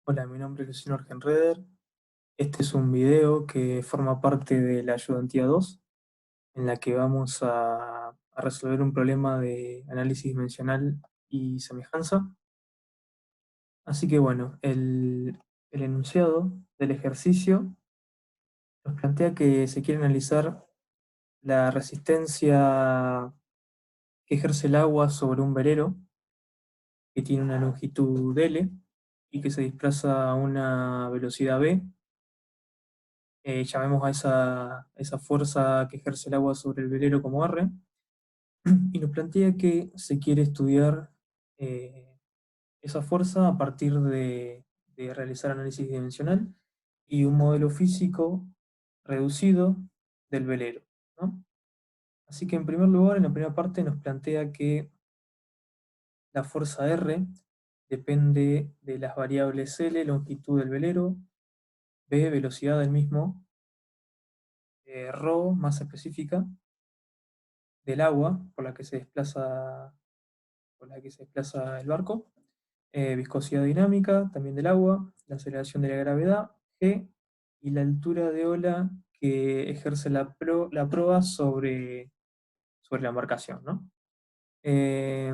Hola, mi nombre es Luciano Argenreder. Este es un video que forma parte de la ayudantía 2, en la que vamos a resolver un problema de análisis dimensional y semejanza. Así que bueno, el enunciado del ejercicio nos plantea que se quiere analizar la resistencia que ejerce el agua sobre un velero que tiene una longitud L y que se desplaza a una velocidad v. Llamemos a esa fuerza que ejerce el agua sobre el velero como R, y nos plantea que se quiere estudiar eh, esa fuerza a partir de realizar análisis dimensional y un modelo físico reducido del velero, ¿no? Así que en primer lugar, en la primera parte nos plantea que la fuerza R depende de las variables L, longitud del velero, V, velocidad del mismo, ρ, masa específica, del agua por la que se desplaza el barco, viscosidad dinámica también del agua, la aceleración de la gravedad, G, y la altura de ola que ejerce la proa sobre la embarcación, ¿no? Eh,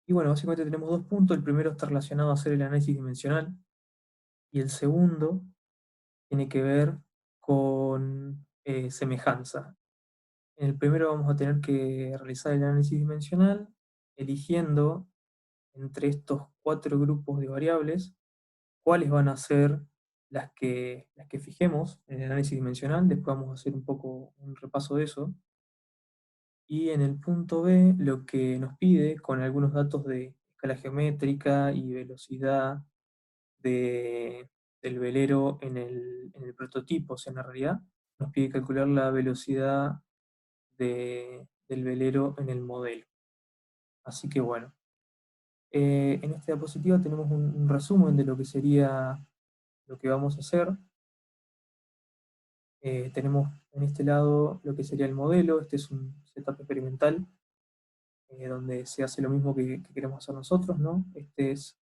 y bueno, básicamente tenemos dos puntos. El primero está relacionado a hacer el análisis dimensional y el segundo tiene que ver con semejanza. En el primero vamos a tener que realizar el análisis dimensional eligiendo entre estos cuatro grupos de variables cuáles van a ser las que fijemos en el análisis dimensional. Después vamos a hacer un poco un repaso de eso. Y en el punto B, lo que nos pide, con algunos datos de escala geométrica y velocidad del velero en el prototipo, o sea, en la realidad, nos pide calcular la velocidad del velero en el modelo. Así que bueno, en esta diapositiva tenemos un resumen de lo que sería lo que vamos a hacer. Tenemos en este lado lo que sería el modelo. Este es un setup experimental donde se hace lo mismo que queremos hacer nosotros, ¿no? Este es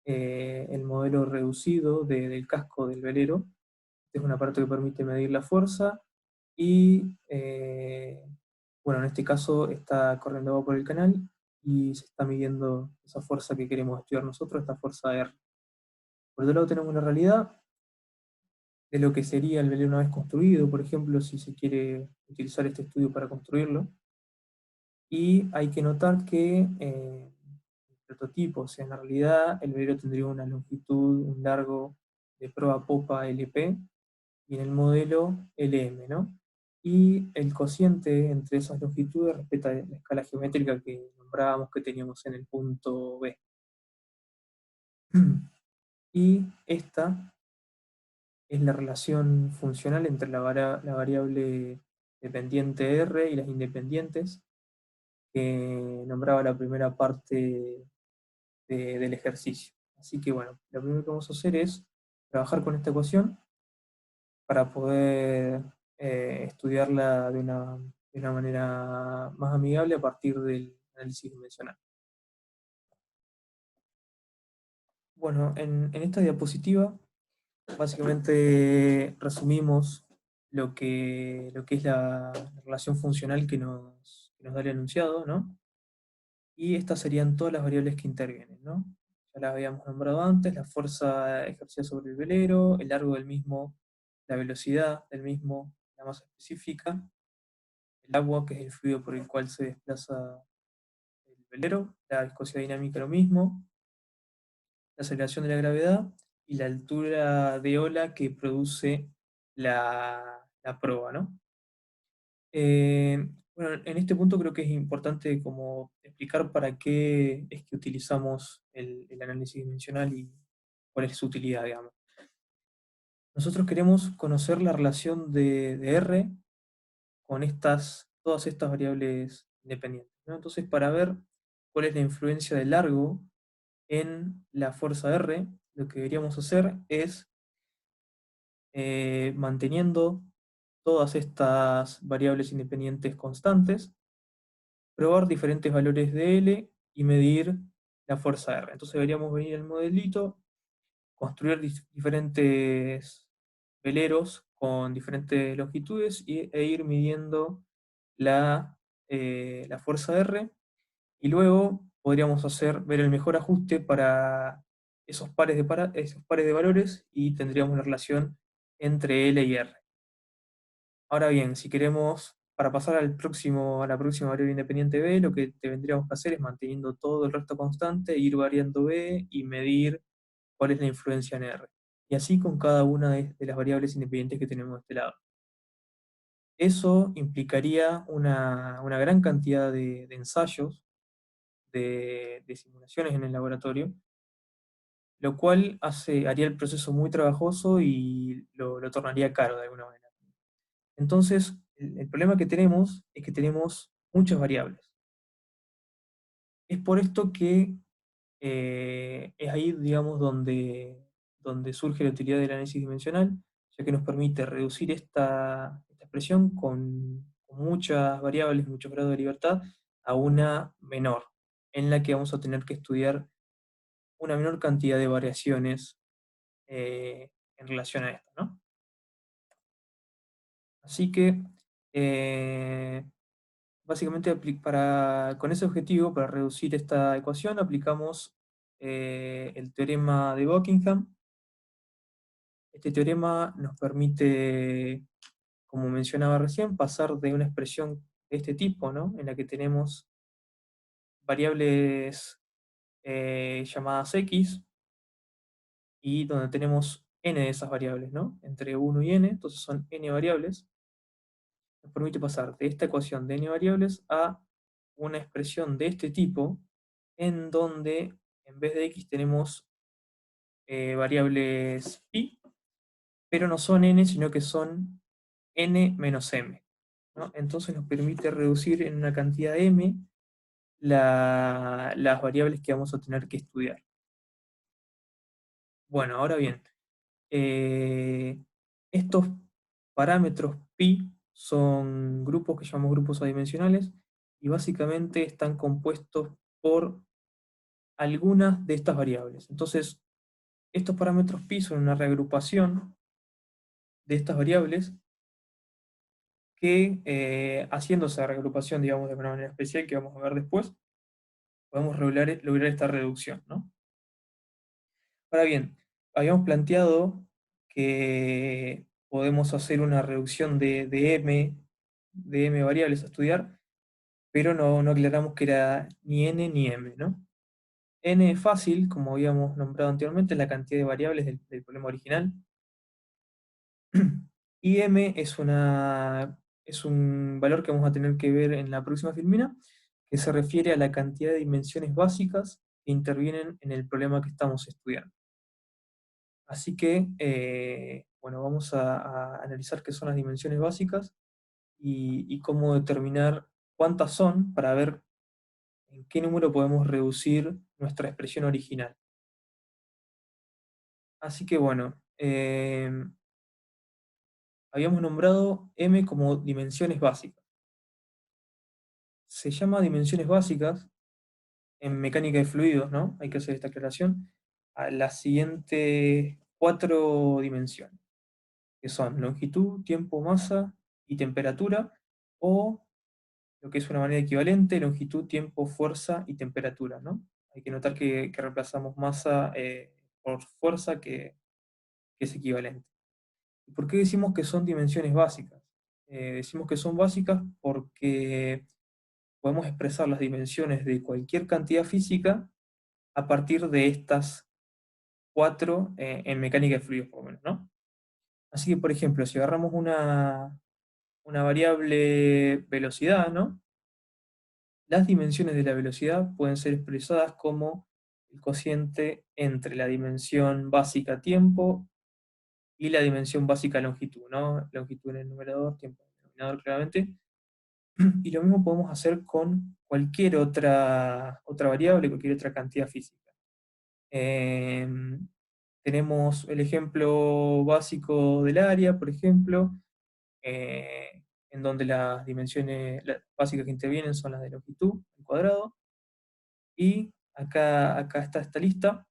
el modelo reducido del casco del velero. Este es un aparato que permite medir la fuerza y, bueno, en este caso está corriendo agua por el canal y se está midiendo esa fuerza que queremos estudiar nosotros, esta fuerza R. Por otro lado tenemos la realidad de lo que sería el velero una vez construido, por ejemplo, si se quiere utilizar este estudio para construirlo. Y hay que notar que el prototipo, o sea, en la realidad el velero tendría una longitud, un largo de proa a popa LP, y en el modelo LM, ¿no? Y el cociente entre esas longitudes respeta la escala geométrica que nombrábamos que teníamos en el punto B. Y esta es la relación funcional entre la variable dependiente R y las independientes que nombraba la primera parte del ejercicio. Así que bueno, lo primero que vamos a hacer es trabajar con esta ecuación para poder estudiarla de una manera más amigable a partir del análisis dimensional. Bueno, en esta diapositiva básicamente resumimos lo que es la relación funcional que nos da el enunciado, ¿no? Y estas serían todas las variables que intervienen, ¿no? Ya las habíamos nombrado antes: la fuerza ejercida sobre el velero, el largo del mismo, la velocidad del mismo, la masa específica, el agua, que es el fluido por el cual se desplaza el velero, la viscosidad dinámica lo mismo, la aceleración de la gravedad y la altura de ola que produce la proa, ¿no? Bueno, en este punto creo que es importante como explicar para qué es que utilizamos el análisis dimensional y cuál es su utilidad, digamos. Nosotros queremos conocer la relación de R con todas estas variables independientes, ¿no? Entonces, para ver cuál es la influencia del largo en la fuerza R, lo que deberíamos hacer es, manteniendo todas estas variables independientes constantes, probar diferentes valores de L y medir la fuerza R. Entonces deberíamos venir al modelito construir diferentes veleros con diferentes longitudes e ir midiendo la fuerza R, y luego podríamos ver el mejor ajuste para esos pares de valores, y tendríamos la relación entre L y R. Ahora bien, si queremos, para pasar a la próxima variable independiente B, lo que tendríamos que hacer es, manteniendo todo el resto constante, ir variando B y medir cuál es la influencia en R. Y así con cada una de las variables independientes que tenemos de este lado. Eso implicaría una gran cantidad de ensayos, de simulaciones en el laboratorio, lo cual haría el proceso muy trabajoso y lo tornaría caro de alguna manera. Entonces, el problema que tenemos es que tenemos muchas variables. Es por esto que es ahí, digamos, donde surge la utilidad del análisis dimensional, ya que nos permite reducir esta expresión con muchas variables, muchos grados de libertad, a una menor, en la que vamos a tener que estudiar una menor cantidad de variaciones en relación a esto, ¿no? Así que, eh, básicamente, con ese objetivo, para reducir esta ecuación, aplicamos el teorema de Buckingham. Este teorema nos permite, como mencionaba recién, pasar de una expresión de este tipo, ¿no? En la que tenemos variables llamadas x, y donde tenemos n de esas variables, ¿no? Entre 1 y n, entonces son n variables. Nos permite pasar de esta ecuación de n variables a una expresión de este tipo, en donde en vez de x tenemos variables pi, pero no son n, sino que son n menos m, ¿no? Entonces nos permite reducir en una cantidad m las variables que vamos a tener que estudiar. Bueno, ahora bien, eh, estos parámetros pi son grupos que llamamos grupos adimensionales, y básicamente están compuestos por algunas de estas variables. Entonces, estos parámetros pi son una reagrupación de estas variables que, haciendo esa reagrupación, digamos, de una manera especial que vamos a ver después, podemos lograr esta reducción, ¿no? Ahora bien, habíamos planteado que podemos hacer una reducción de m variables a estudiar, pero no aclaramos que era ni n ni m, ¿no? N es fácil, como habíamos nombrado anteriormente, la cantidad de variables del problema original. Y m es un valor que vamos a tener que ver en la próxima filmina, que se refiere a la cantidad de dimensiones básicas que intervienen en el problema que estamos estudiando. Así que, bueno, vamos a analizar qué son las dimensiones básicas y cómo determinar cuántas son, para ver en qué número podemos reducir nuestra expresión original. Así que, bueno, habíamos nombrado m como dimensiones básicas. Se llama dimensiones básicas en mecánica de fluidos, ¿no? Hay que hacer esta aclaración, a las siguientes 4 dimensiones, que son longitud, tiempo, masa y temperatura, o lo que es una manera equivalente, longitud, tiempo, fuerza y temperatura, ¿no? Hay que notar que reemplazamos masa por fuerza, que es equivalente. ¿Y por qué decimos que son dimensiones básicas? Decimos que son básicas porque podemos expresar las dimensiones de cualquier cantidad física a partir de estas 4 en mecánica de fluidos, por lo menos, ¿no? Así que, por ejemplo, si agarramos una variable velocidad, ¿no? Las dimensiones de la velocidad pueden ser expresadas como el cociente entre la dimensión básica tiempo y la dimensión básica longitud, ¿no? Longitud en el numerador, tiempo en el denominador, claramente. Y lo mismo podemos hacer con cualquier otra variable, cualquier otra cantidad física. Tenemos el ejemplo básico del área, por ejemplo, en donde las dimensiones básicas que intervienen son las de longitud al cuadrado. Y acá está esta lista,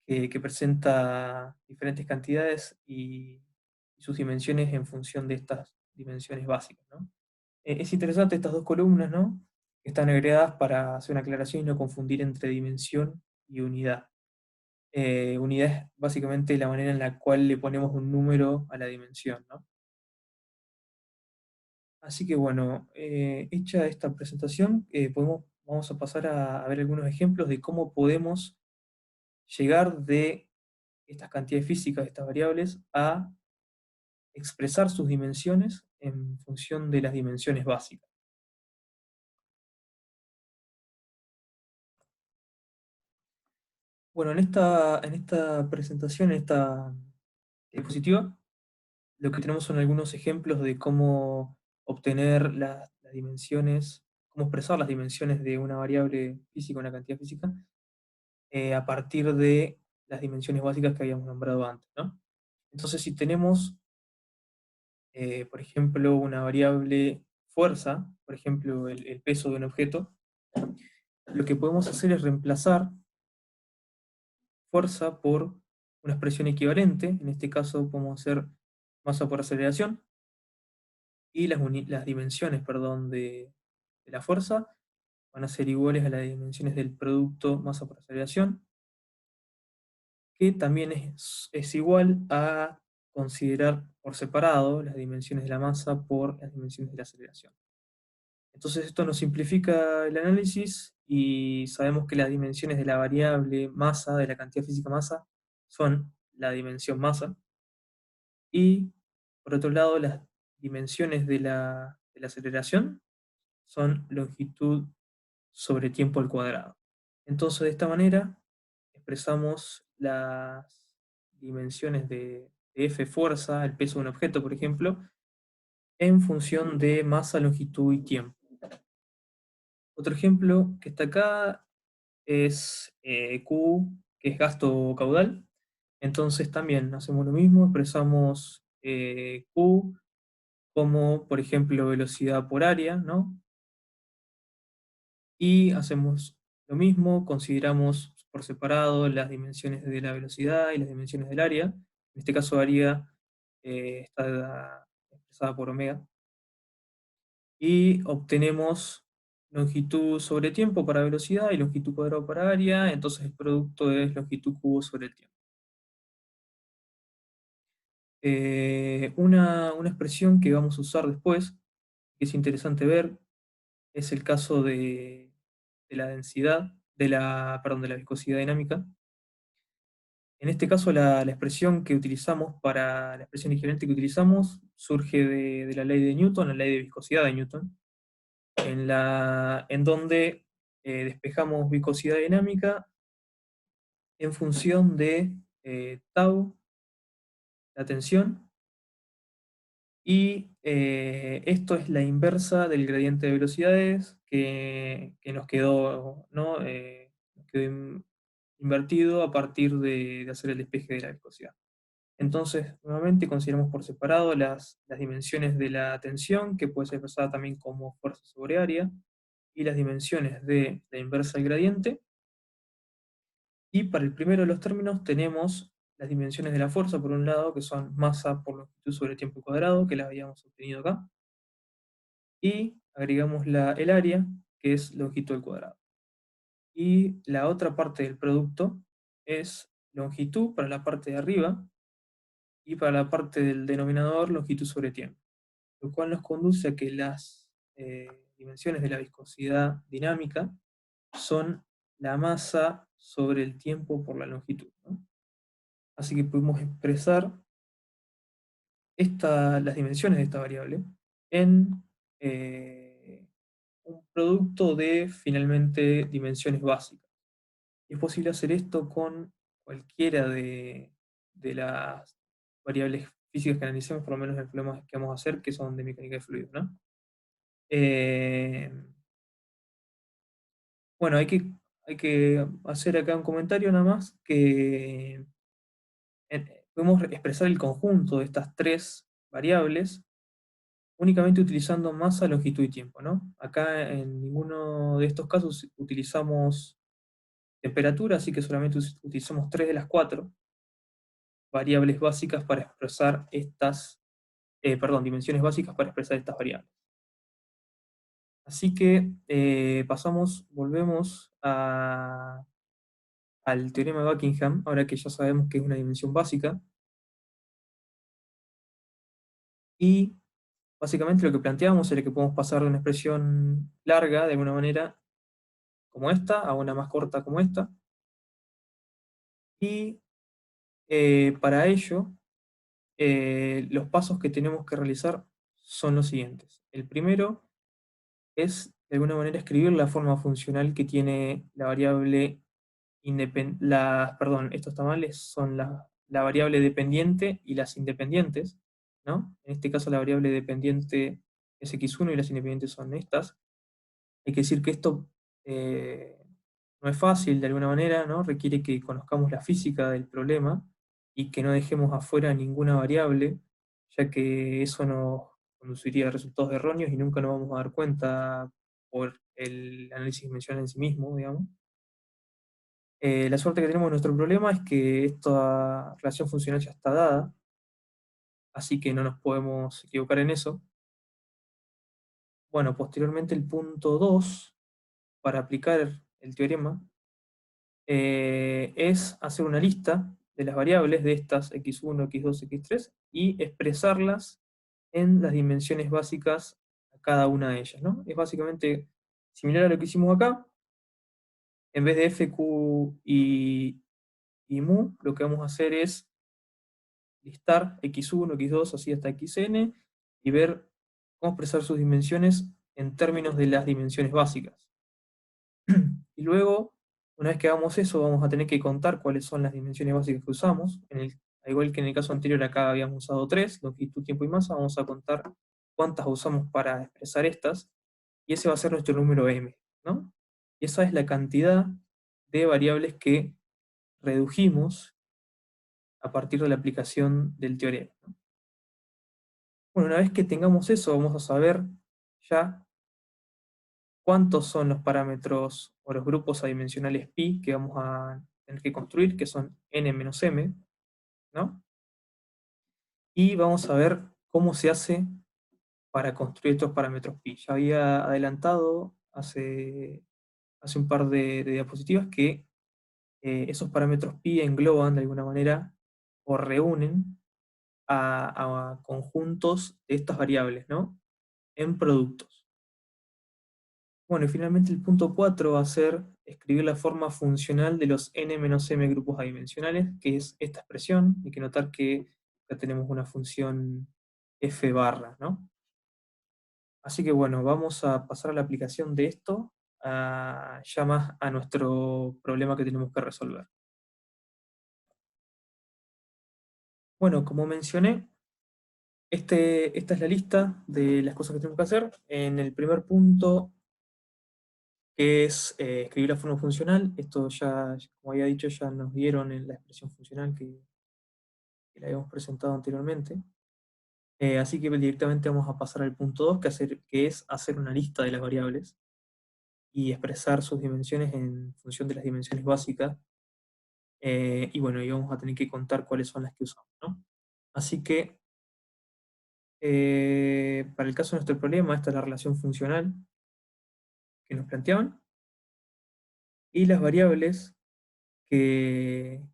que presenta diferentes cantidades y sus dimensiones en función de estas dimensiones básicas, ¿no? Es interesante estas dos columnas, ¿no? Que están agregadas para hacer una aclaración y no confundir entre dimensión y unidad. Unidad es básicamente la manera en la cual le ponemos un número a la dimensión, ¿no? Así que bueno, hecha esta presentación, vamos a pasar a ver algunos ejemplos de cómo podemos llegar de estas cantidades físicas, estas variables, a expresar sus dimensiones en función de las dimensiones básicas. Bueno, en esta presentación, en esta diapositiva, lo que tenemos son algunos ejemplos de cómo obtener las dimensiones, cómo expresar las dimensiones de una variable física, una cantidad física, a partir de las dimensiones básicas que habíamos nombrado antes, ¿no? Entonces, si tenemos, por ejemplo, una variable fuerza, por ejemplo, el peso de un objeto, lo que podemos hacer es reemplazar fuerza por una expresión equivalente. En este caso podemos hacer masa por aceleración, y las dimensiones, perdón, de la fuerza van a ser iguales a las dimensiones del producto masa por aceleración, que también es igual a considerar por separado las dimensiones de la masa por las dimensiones de la aceleración. Entonces esto nos simplifica el análisis y sabemos que las dimensiones de la variable masa, de la cantidad física masa, son la dimensión masa, y por otro lado las dimensiones de la aceleración son longitud sobre tiempo al cuadrado. Entonces, de esta manera, expresamos las dimensiones de F fuerza, el peso de un objeto, por ejemplo, en función de masa, longitud y tiempo. Otro ejemplo que está acá es Q, que es gasto caudal. Entonces también hacemos lo mismo, expresamos Q como, por ejemplo, velocidad por área, ¿no? Y hacemos lo mismo, consideramos por separado las dimensiones de la velocidad y las dimensiones del área. En este caso, área está expresada por omega. Y obtenemos longitud sobre tiempo para velocidad y longitud cuadrada para área. Entonces el producto es longitud cubo sobre el tiempo. Una expresión que vamos a usar después, que es interesante ver, es el caso de la densidad, perdón, de la viscosidad dinámica. En este caso, la expresión que utilizamos la expresión equivalente que utilizamos surge de la ley de Newton, la ley de viscosidad de Newton, en donde despejamos viscosidad dinámica en función de tau, la tensión, y esto es la inversa del gradiente de velocidades que nos quedó, ¿no? Nos quedó invertido a partir de hacer el despeje de la viscosidad. Entonces, nuevamente consideramos por separado las dimensiones de la tensión, que puede ser expresada también como fuerza sobre área, y las dimensiones de la inversa del gradiente. Y para el primero de los términos tenemos las dimensiones de la fuerza, por un lado, que son masa por longitud sobre tiempo cuadrado, que las habíamos obtenido acá, y agregamos el área, que es longitud al cuadrado. Y la otra parte del producto es longitud para la parte de arriba, y para la parte del denominador, longitud sobre tiempo, lo cual nos conduce a que las dimensiones de la viscosidad dinámica son la masa sobre el tiempo por la longitud, ¿no? Así que podemos expresar las dimensiones de esta variable en un producto de, finalmente, dimensiones básicas. Y es posible hacer esto con cualquiera de las variables físicas que analicemos, por lo menos en el problema que vamos a hacer, que son de mecánica de fluidos, ¿no? Eh, bueno, hay que hacer acá un comentario nada más, que podemos expresar el conjunto de estas tres variables únicamente utilizando masa, longitud y tiempo, ¿no? Acá en ninguno de estos casos utilizamos temperatura, así que solamente utilizamos 3 de las 4 variables básicas para expresar estas, perdón, dimensiones básicas para expresar estas variables. Así que volvemos al teorema de Buckingham, ahora que ya sabemos que es una dimensión básica, y básicamente lo que planteamos era que podemos pasar de una expresión larga, de alguna manera, como esta, a una más corta como esta, y para ello, los pasos que tenemos que realizar son los siguientes. El primero es, de alguna manera, escribir la forma funcional que tiene la variable perdón, esto está mal, son la variable dependiente y las independientes, ¿no? En este caso la variable dependiente es x1 y las independientes son estas. Hay que decir que esto eh, no es fácil de alguna manera, ¿no? Requiere que conozcamos la física del problema y que no dejemos afuera ninguna variable, ya que eso nos conduciría a resultados erróneos y nunca nos vamos a dar cuenta por el análisis dimensional en sí mismo, digamos. La suerte que tenemos en nuestro problema es que esta relación funcional ya está dada, así que no nos podemos equivocar en eso. Bueno, posteriormente el punto 2 para aplicar el teorema, es hacer una lista de las variables de estas x1, x2, x3 y expresarlas en las dimensiones básicas a cada una de ellas, ¿no? Es básicamente similar a lo que hicimos acá. En vez de f, q y mu, lo que vamos a hacer es listar x1, x2, así hasta xn, y ver cómo expresar sus dimensiones en términos de las dimensiones básicas. Y luego, una vez que hagamos eso, vamos a tener que contar cuáles son las dimensiones básicas que usamos. Al igual que en el caso anterior, acá habíamos usado 3, longitud, tiempo y masa, vamos a contar cuántas usamos para expresar estas, y ese va a ser nuestro número m, ¿no? Y esa es la cantidad de variables que redujimos a partir de la aplicación del teorema, ¿no? Bueno, una vez que tengamos eso, vamos a saber ya cuántos son los parámetros o los grupos adimensionales pi que vamos a tener que construir, que son n menos m, ¿no? Y vamos a ver cómo se hace para construir estos parámetros pi. Ya había adelantado hace un par de diapositivas que esos parámetros pi engloban de alguna manera o reúnen a conjuntos de estas variables, ¿no? En productos. Bueno, y finalmente el punto 4 va a ser escribir la forma funcional de los n-m grupos adimensionales, que es esta expresión. Hay que notar que acá tenemos una función f barra, ¿no? Así que bueno, vamos a pasar a la aplicación de esto, ya más a nuestro problema que tenemos que resolver. Bueno, como mencioné, esta es la lista de las cosas que tenemos que hacer. En el primer punto, que es escribir la forma funcional. Esto ya, como había dicho, ya nos dieron en la expresión funcional que la habíamos presentado anteriormente. Así que directamente vamos a pasar al punto 2, que es hacer una lista de las variables y expresar sus dimensiones en función de las dimensiones básicas. Y bueno, y vamos a tener que contar cuáles son las que usamos, ¿no? Así que, para el caso de nuestro problema, esta es la relación funcional que nos planteaban. Y las variables que,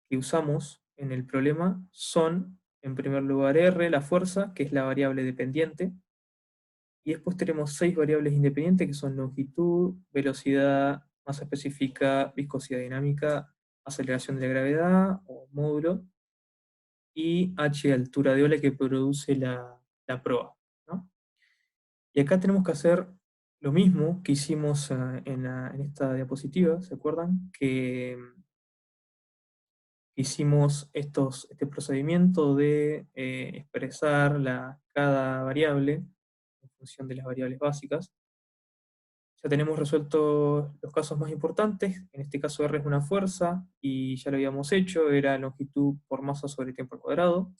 que usamos en el problema son, en primer lugar, R, la fuerza, que es la variable dependiente, y después tenemos 6 variables independientes, que son longitud, velocidad, masa específica, viscosidad dinámica, aceleración de la gravedad, o módulo, y H, altura de ola, que produce la proa, ¿no? Y acá tenemos que hacer lo mismo que hicimos en esta diapositiva, ¿se acuerdan? Que hicimos este procedimiento de expresar cada variable en función de las variables básicas. Ya tenemos resueltos los casos más importantes. En este caso R es una fuerza y ya lo habíamos hecho, era longitud por masa sobre tiempo al cuadrado.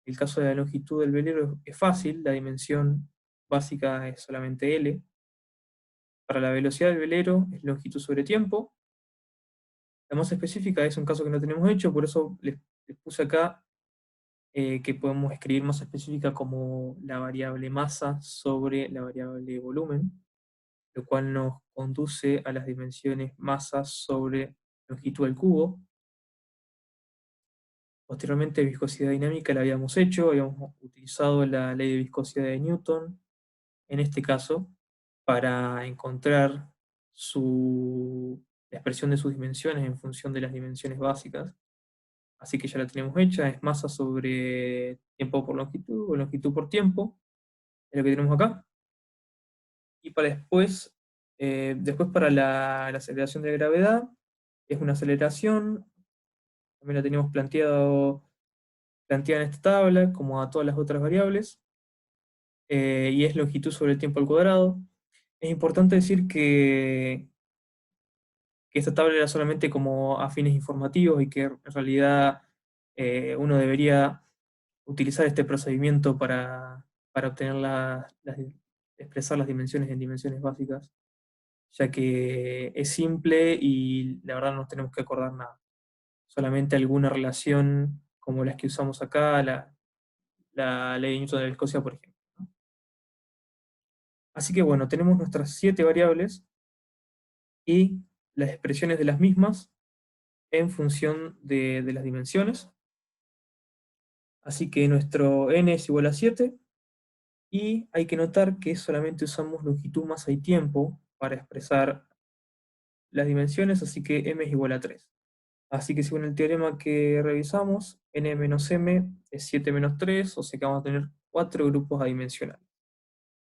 El caso de la longitud del velero es fácil, la dimensión básica es solamente L. Para la velocidad del velero es longitud sobre tiempo, La masa específica es un caso que no tenemos hecho, por eso les puse acá que podemos escribir masa específica como la variable masa sobre la variable volumen, lo cual nos conduce a las dimensiones masa sobre longitud al cubo. Posteriormente, viscosidad dinámica la habíamos hecho, habíamos utilizado la ley de viscosidad de Newton, en este caso, para encontrar la expresión de sus dimensiones en función de las dimensiones básicas. Así que ya la tenemos hecha, es masa sobre tiempo por longitud, o longitud por tiempo, es lo que tenemos acá. Y para después para la aceleración de gravedad, es una aceleración, también la teníamos planteada en esta tabla, como a todas las otras variables, y es longitud sobre el tiempo al cuadrado. Es importante decir que esta tabla era solamente como a fines informativos y que en realidad uno debería utilizar este procedimiento para obtener expresar las dimensiones en dimensiones básicas, ya que es simple y la verdad no nos tenemos que acordar nada. Solamente alguna relación como las que usamos acá, la ley de Newton de la viscosidad, por ejemplo. Así que bueno, tenemos nuestras 7 variables y las expresiones de las mismas en función de las dimensiones. Así que nuestro n es igual a 7, y hay que notar que solamente usamos longitud, masa y tiempo para expresar las dimensiones, así que m es igual a 3. Así que según el teorema que revisamos, n menos m es 7 menos 3, o sea que vamos a tener 4 grupos adimensionales.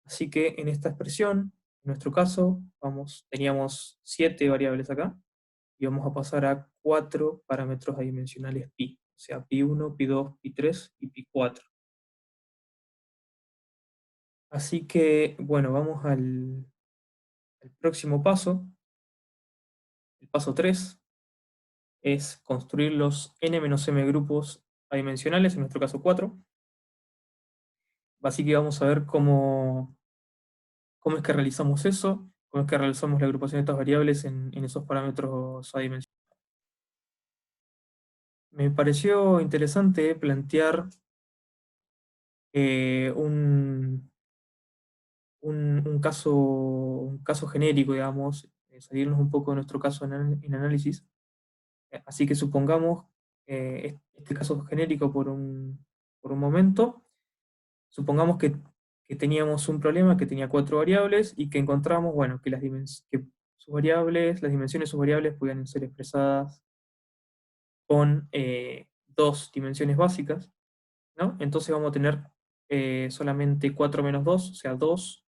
Así que en esta expresión, en nuestro caso, teníamos 7 variables acá, y vamos a pasar a 4 parámetros adimensionales pi, o sea, pi1, pi2, pi3 y pi4. Así que, bueno, vamos al próximo paso. El paso 3 es construir los n-m grupos adimensionales, en nuestro caso 4. Así que vamos a ver cómo es que realizamos eso, cómo es que realizamos la agrupación de estas variables en esos parámetros adimensionales. Me pareció interesante plantear un, un caso genérico, digamos, salirnos un poco de nuestro caso en análisis. Así que supongamos este caso genérico por un momento. Supongamos que teníamos un problema que tenía 4 variables y que encontramos, bueno, que que sus variables, las dimensiones de sus variables podían ser expresadas con 2 dimensiones básicas, ¿no? Entonces vamos a tener solamente 4 menos 2, o sea, 2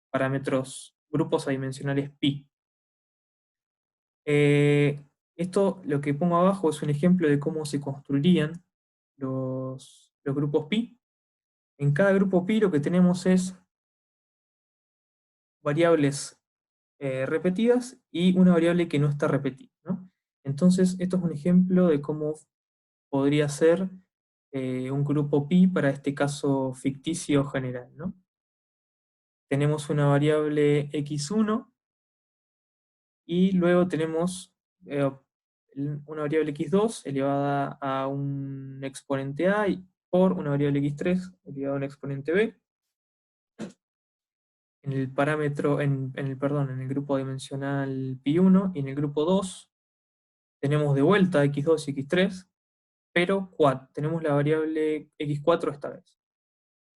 parámetros, grupos adimensionales pi. Esto, lo que pongo abajo, es un ejemplo de cómo se construirían los grupos pi. En cada grupo pi lo que tenemos es variables repetidas y una variable que no está repetida, ¿no? Entonces, esto es un ejemplo de cómo podría ser un grupo pi para este caso ficticio general, ¿no? Tenemos una variable x1 y luego tenemos eh, una variable x2 elevada a un exponente a y por una variable x3 elevada a un exponente b. En el parámetro, en el grupo dimensional pi1 y en el grupo 2 tenemos de vuelta x2 y x3, pero tenemos la variable x4 esta vez.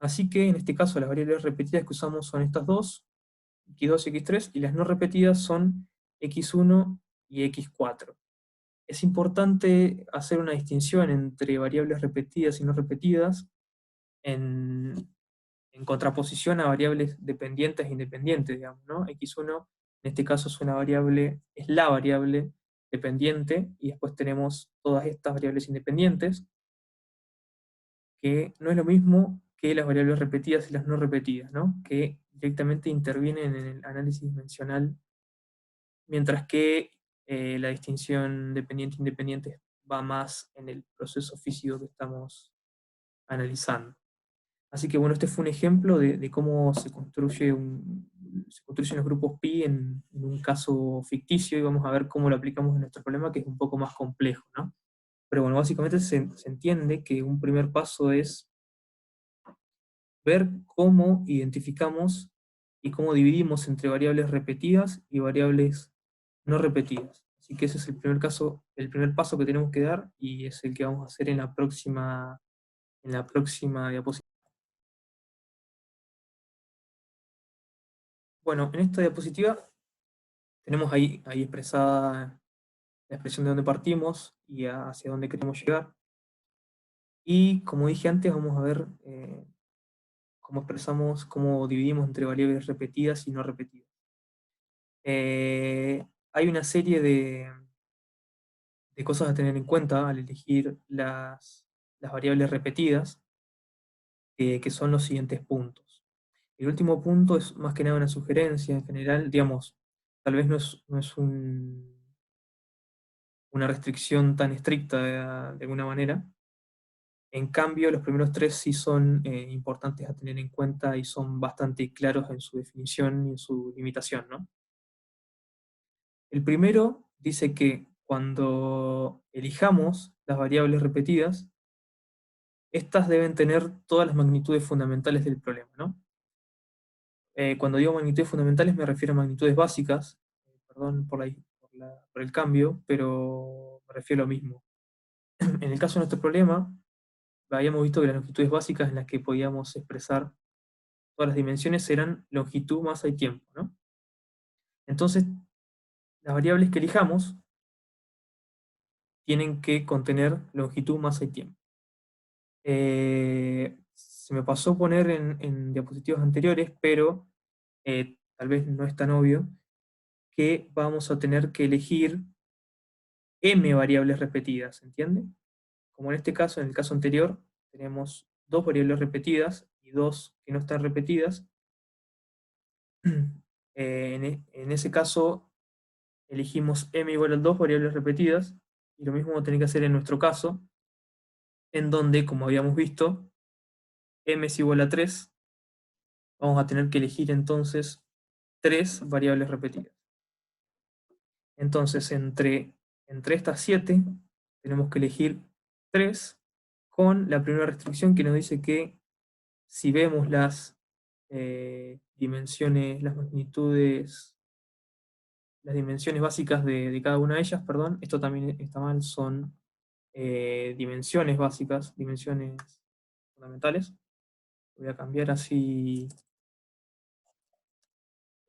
Así que en este caso las variables repetidas que usamos son estas dos, x2 y x3, y las no repetidas son x1 y x4. Es importante hacer una distinción entre variables repetidas y no repetidas en, en contraposición a variables dependientes e independientes, digamos, ¿no? X1 en este caso es la variable dependiente, y después tenemos todas estas variables independientes, que no es lo mismo que las variables repetidas y las no repetidas, ¿no? Que directamente intervienen en el análisis dimensional, mientras que la distinción dependiente-independiente va más en el proceso físico que estamos analizando. Así que bueno, este fue un ejemplo de cómo se construyen los grupos pi en un caso ficticio, y vamos a ver cómo lo aplicamos en nuestro problema, que es un poco más complejo, ¿no? Pero bueno, básicamente se entiende que un primer paso es ver cómo identificamos y cómo dividimos entre variables repetidas y variables no repetidas. Así que ese es el primer paso que tenemos que dar, y es el que vamos a hacer en la próxima diapositiva. Bueno, en esta diapositiva tenemos ahí expresada la expresión de dónde partimos y hacia dónde queremos llegar. Y como dije antes, vamos a ver cómo expresamos, cómo dividimos entre variables repetidas y no repetidas. Hay una serie de cosas a tener en cuenta al elegir las variables repetidas, que son los siguientes puntos. El último punto es más que nada una sugerencia en general, digamos, tal vez no es una restricción tan estricta de alguna manera. En cambio, los primeros tres sí son importantes a tener en cuenta y son bastante claros en su definición y en su limitación, ¿no? El primero dice que cuando elijamos las variables repetidas, estas deben tener todas las magnitudes fundamentales del problema, ¿no? Cuando digo magnitudes fundamentales me refiero a magnitudes básicas, perdón por el cambio, pero me refiero a lo mismo. En el caso de nuestro problema, habíamos visto que las longitudes básicas en las que podíamos expresar todas las dimensiones eran longitud, masa y tiempo, ¿no? Entonces, las variables que elijamos tienen que contener longitud, masa y tiempo. Se me pasó poner en diapositivas anteriores, pero tal vez no es tan obvio, que vamos a tener que elegir m variables repetidas, ¿entiende? Como en este caso, en el caso anterior, tenemos dos variables repetidas y dos que no están repetidas. En ese caso, elegimos m igual a 2 variables repetidas, y lo mismo vamos a tener que hacer en nuestro caso, en donde, como habíamos visto, m es igual a 3, vamos a tener que elegir entonces tres variables repetidas. Entonces, entre estas 7, tenemos que elegir 3, con la primera restricción que nos dice que si vemos las dimensiones, las dimensiones básicas de cada una de ellas, perdón, esto también está mal, son dimensiones básicas, dimensiones fundamentales. Voy a cambiar así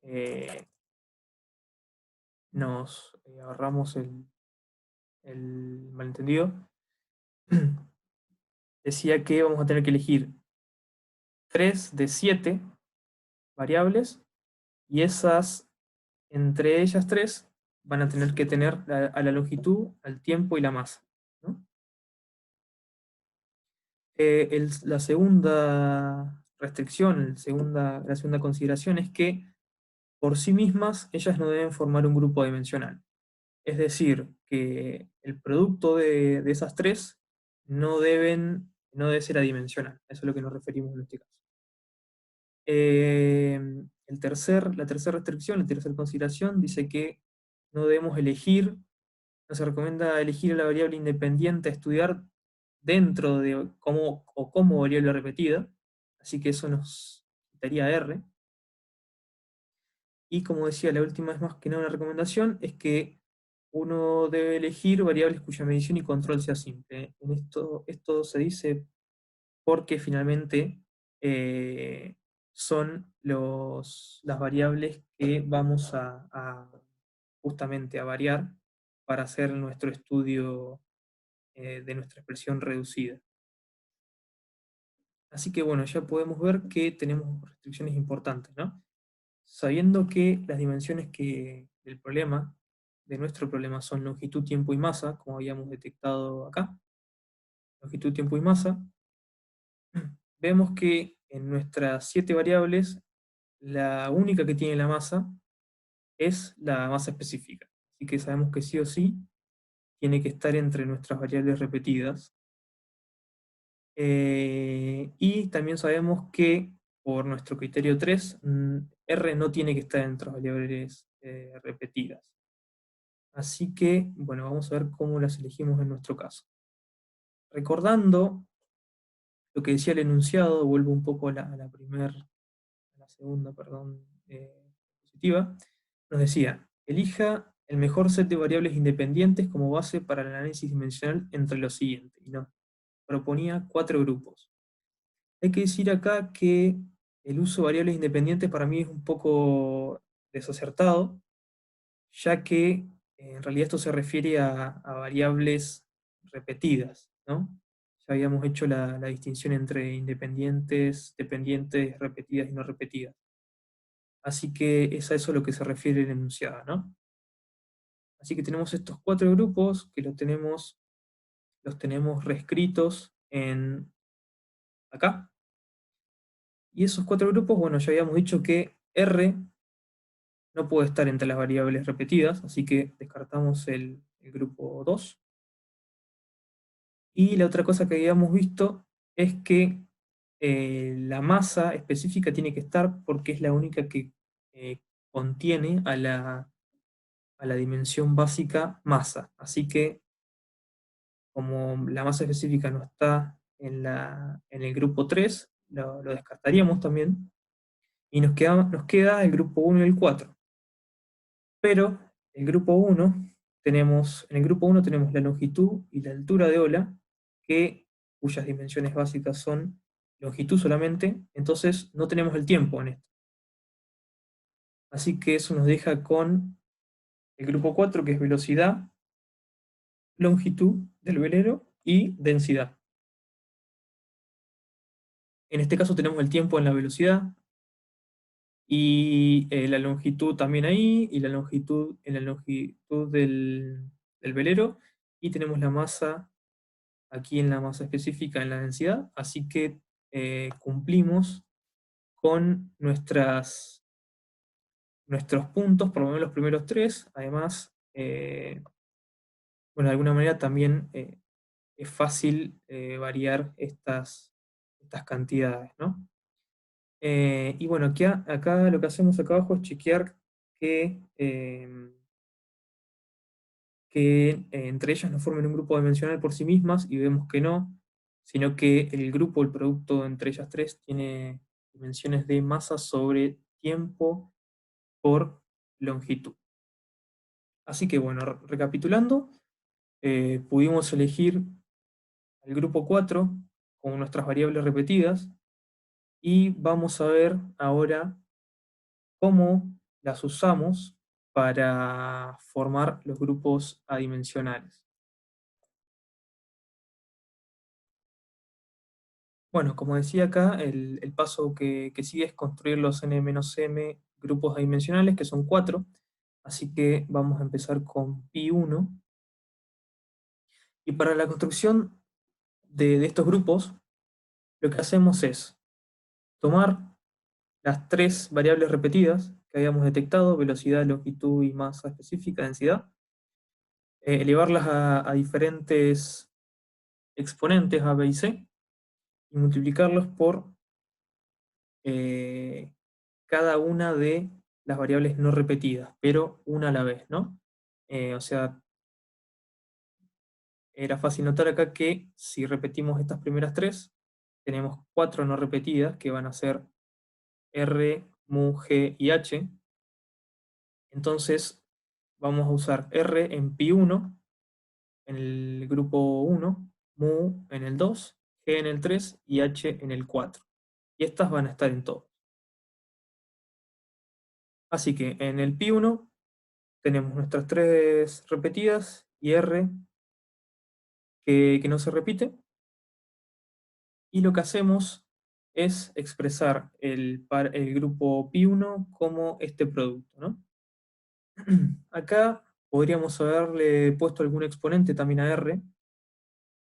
eh, nos ahorramos el malentendido. Decía que vamos a tener que elegir 3 de 7 variables, y entre ellas 3 van a tener que tener a la longitud, al tiempo y la masa, ¿no? La segunda restricción, la segunda consideración es que por sí mismas ellas no deben formar un grupo dimensional. Es decir, que el producto de esas tres no debe ser adimensional. Eso es a lo que nos referimos en este caso. La tercera restricción, la tercera consideración, dice que no debemos elegir, no se recomienda elegir la variable independiente a estudiar dentro de como variable repetida, así que eso nos quitaría R. Y como decía, la última es más que nada una recomendación, es que uno debe elegir variables cuya medición y control sea simple. Esto se dice porque finalmente son las variables que vamos justamente a variar para hacer nuestro estudio de nuestra expresión reducida. Así que bueno, ya podemos ver que tenemos restricciones importantes, ¿no? Sabiendo que las dimensiones del problema, de nuestro problema, son longitud, tiempo y masa, como habíamos detectado acá, longitud, tiempo y masa, vemos que en nuestras 7 variables, la única que tiene la masa es la masa específica. Así que sabemos que sí o sí tiene que estar entre nuestras variables repetidas. Y también sabemos que por nuestro criterio 3, R no tiene que estar entre las variables repetidas. Así que, bueno, vamos a ver cómo las elegimos en nuestro caso. Recordando lo que decía el enunciado, vuelvo un poco a la segunda, perdón, diapositiva, nos decía, elija el mejor set de variables independientes como base para el análisis dimensional entre los siguientes, y nos proponía 4 grupos. Hay que decir acá que el uso de variables independientes para mí es un poco desacertado, ya que en realidad esto se refiere a variables repetidas, ¿no? Ya habíamos hecho la distinción entre independientes, dependientes, repetidas y no repetidas. Así que es a eso a lo que se refiere el enunciado, ¿no? Así que tenemos estos 4 grupos que los tenemos reescritos en acá. Y esos 4 grupos, bueno, ya habíamos dicho que R no puede estar entre las variables repetidas, así que descartamos el grupo 2. Y la otra cosa que habíamos visto es que la masa específica tiene que estar porque es la única que eh, contiene a la dimensión básica masa. Así que como la masa específica no está en el grupo 3, lo descartaríamos también. Y nos queda el grupo 1 y el 4. Pero el grupo 1 en el grupo 1 tenemos la longitud y la altura de ola, cuyas dimensiones básicas son longitud solamente, entonces no tenemos el tiempo en esto. Así que eso nos deja con el grupo 4, que es velocidad, longitud del velero y densidad. En este caso tenemos el tiempo en la velocidad y la longitud también ahí, y la longitud en la longitud del velero, y tenemos la masa aquí en la masa específica, en la densidad, así que cumplimos con nuestros puntos, por lo menos los primeros 3. Además, bueno, de alguna manera también es fácil variar estas cantidades, ¿no? Y bueno, acá lo que hacemos acá abajo es chequear que entre ellas no formen un grupo dimensional por sí mismas, y vemos que no, sino que el grupo, el producto entre ellas 3, tiene dimensiones de masa sobre tiempo por longitud. Así que bueno, recapitulando, pudimos elegir el grupo 4 como nuestras variables repetidas, y vamos a ver ahora cómo las usamos para formar los grupos adimensionales. Bueno, como decía acá, el paso que sigue es construir los n-m grupos adimensionales, que son 4. Así que vamos a empezar con pi1. Y para la construcción de estos grupos, lo que hacemos es tomar las 3 variables repetidas que habíamos detectado: velocidad, longitud y masa específica, densidad, elevarlas a diferentes exponentes A, B y C, y multiplicarlos por eh, cada una de las variables no repetidas, pero una a la vez, ¿no? O sea, era fácil notar acá que si repetimos estas primeras 3, tenemos 4 no repetidas, que van a ser R, mu, G y H. Entonces vamos a usar R en pi1, en el grupo 1, mu en el 2, G en el 3 y H en el 4. Y estas van a estar en todo. Así que en el pi1 tenemos nuestras 3 repetidas y R que no se repite. Y lo que hacemos es expresar el grupo pi1 como este producto, ¿no? Acá podríamos haberle puesto algún exponente también a R,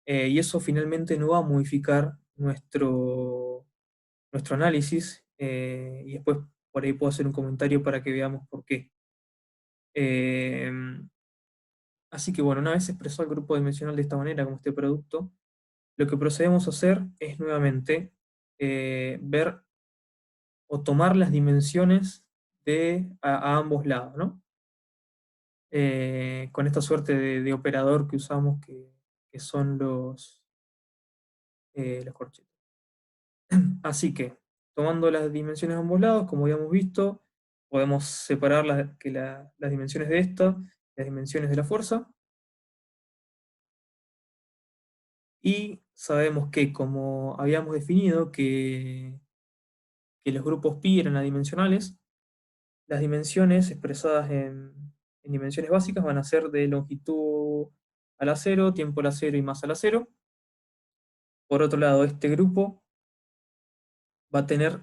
y eso finalmente no va a modificar nuestro análisis, y después por ahí puedo hacer un comentario para que veamos por qué. Eh, Así que bueno, una vez expresado el grupo dimensional de esta manera, como este producto, lo que procedemos a hacer es nuevamente ver o tomar las dimensiones a ambos lados, ¿no? Con esta suerte de operador que usamos que son los corchetes. Así que, tomando las dimensiones de ambos lados, como habíamos visto, podemos separar las dimensiones de esta, las dimensiones de la fuerza, y sabemos que como habíamos definido que los grupos pi eran adimensionales, las dimensiones expresadas en dimensiones básicas van a ser de longitud a la cero, tiempo a la cero y masa a la cero. Por otro lado, este grupo va a tener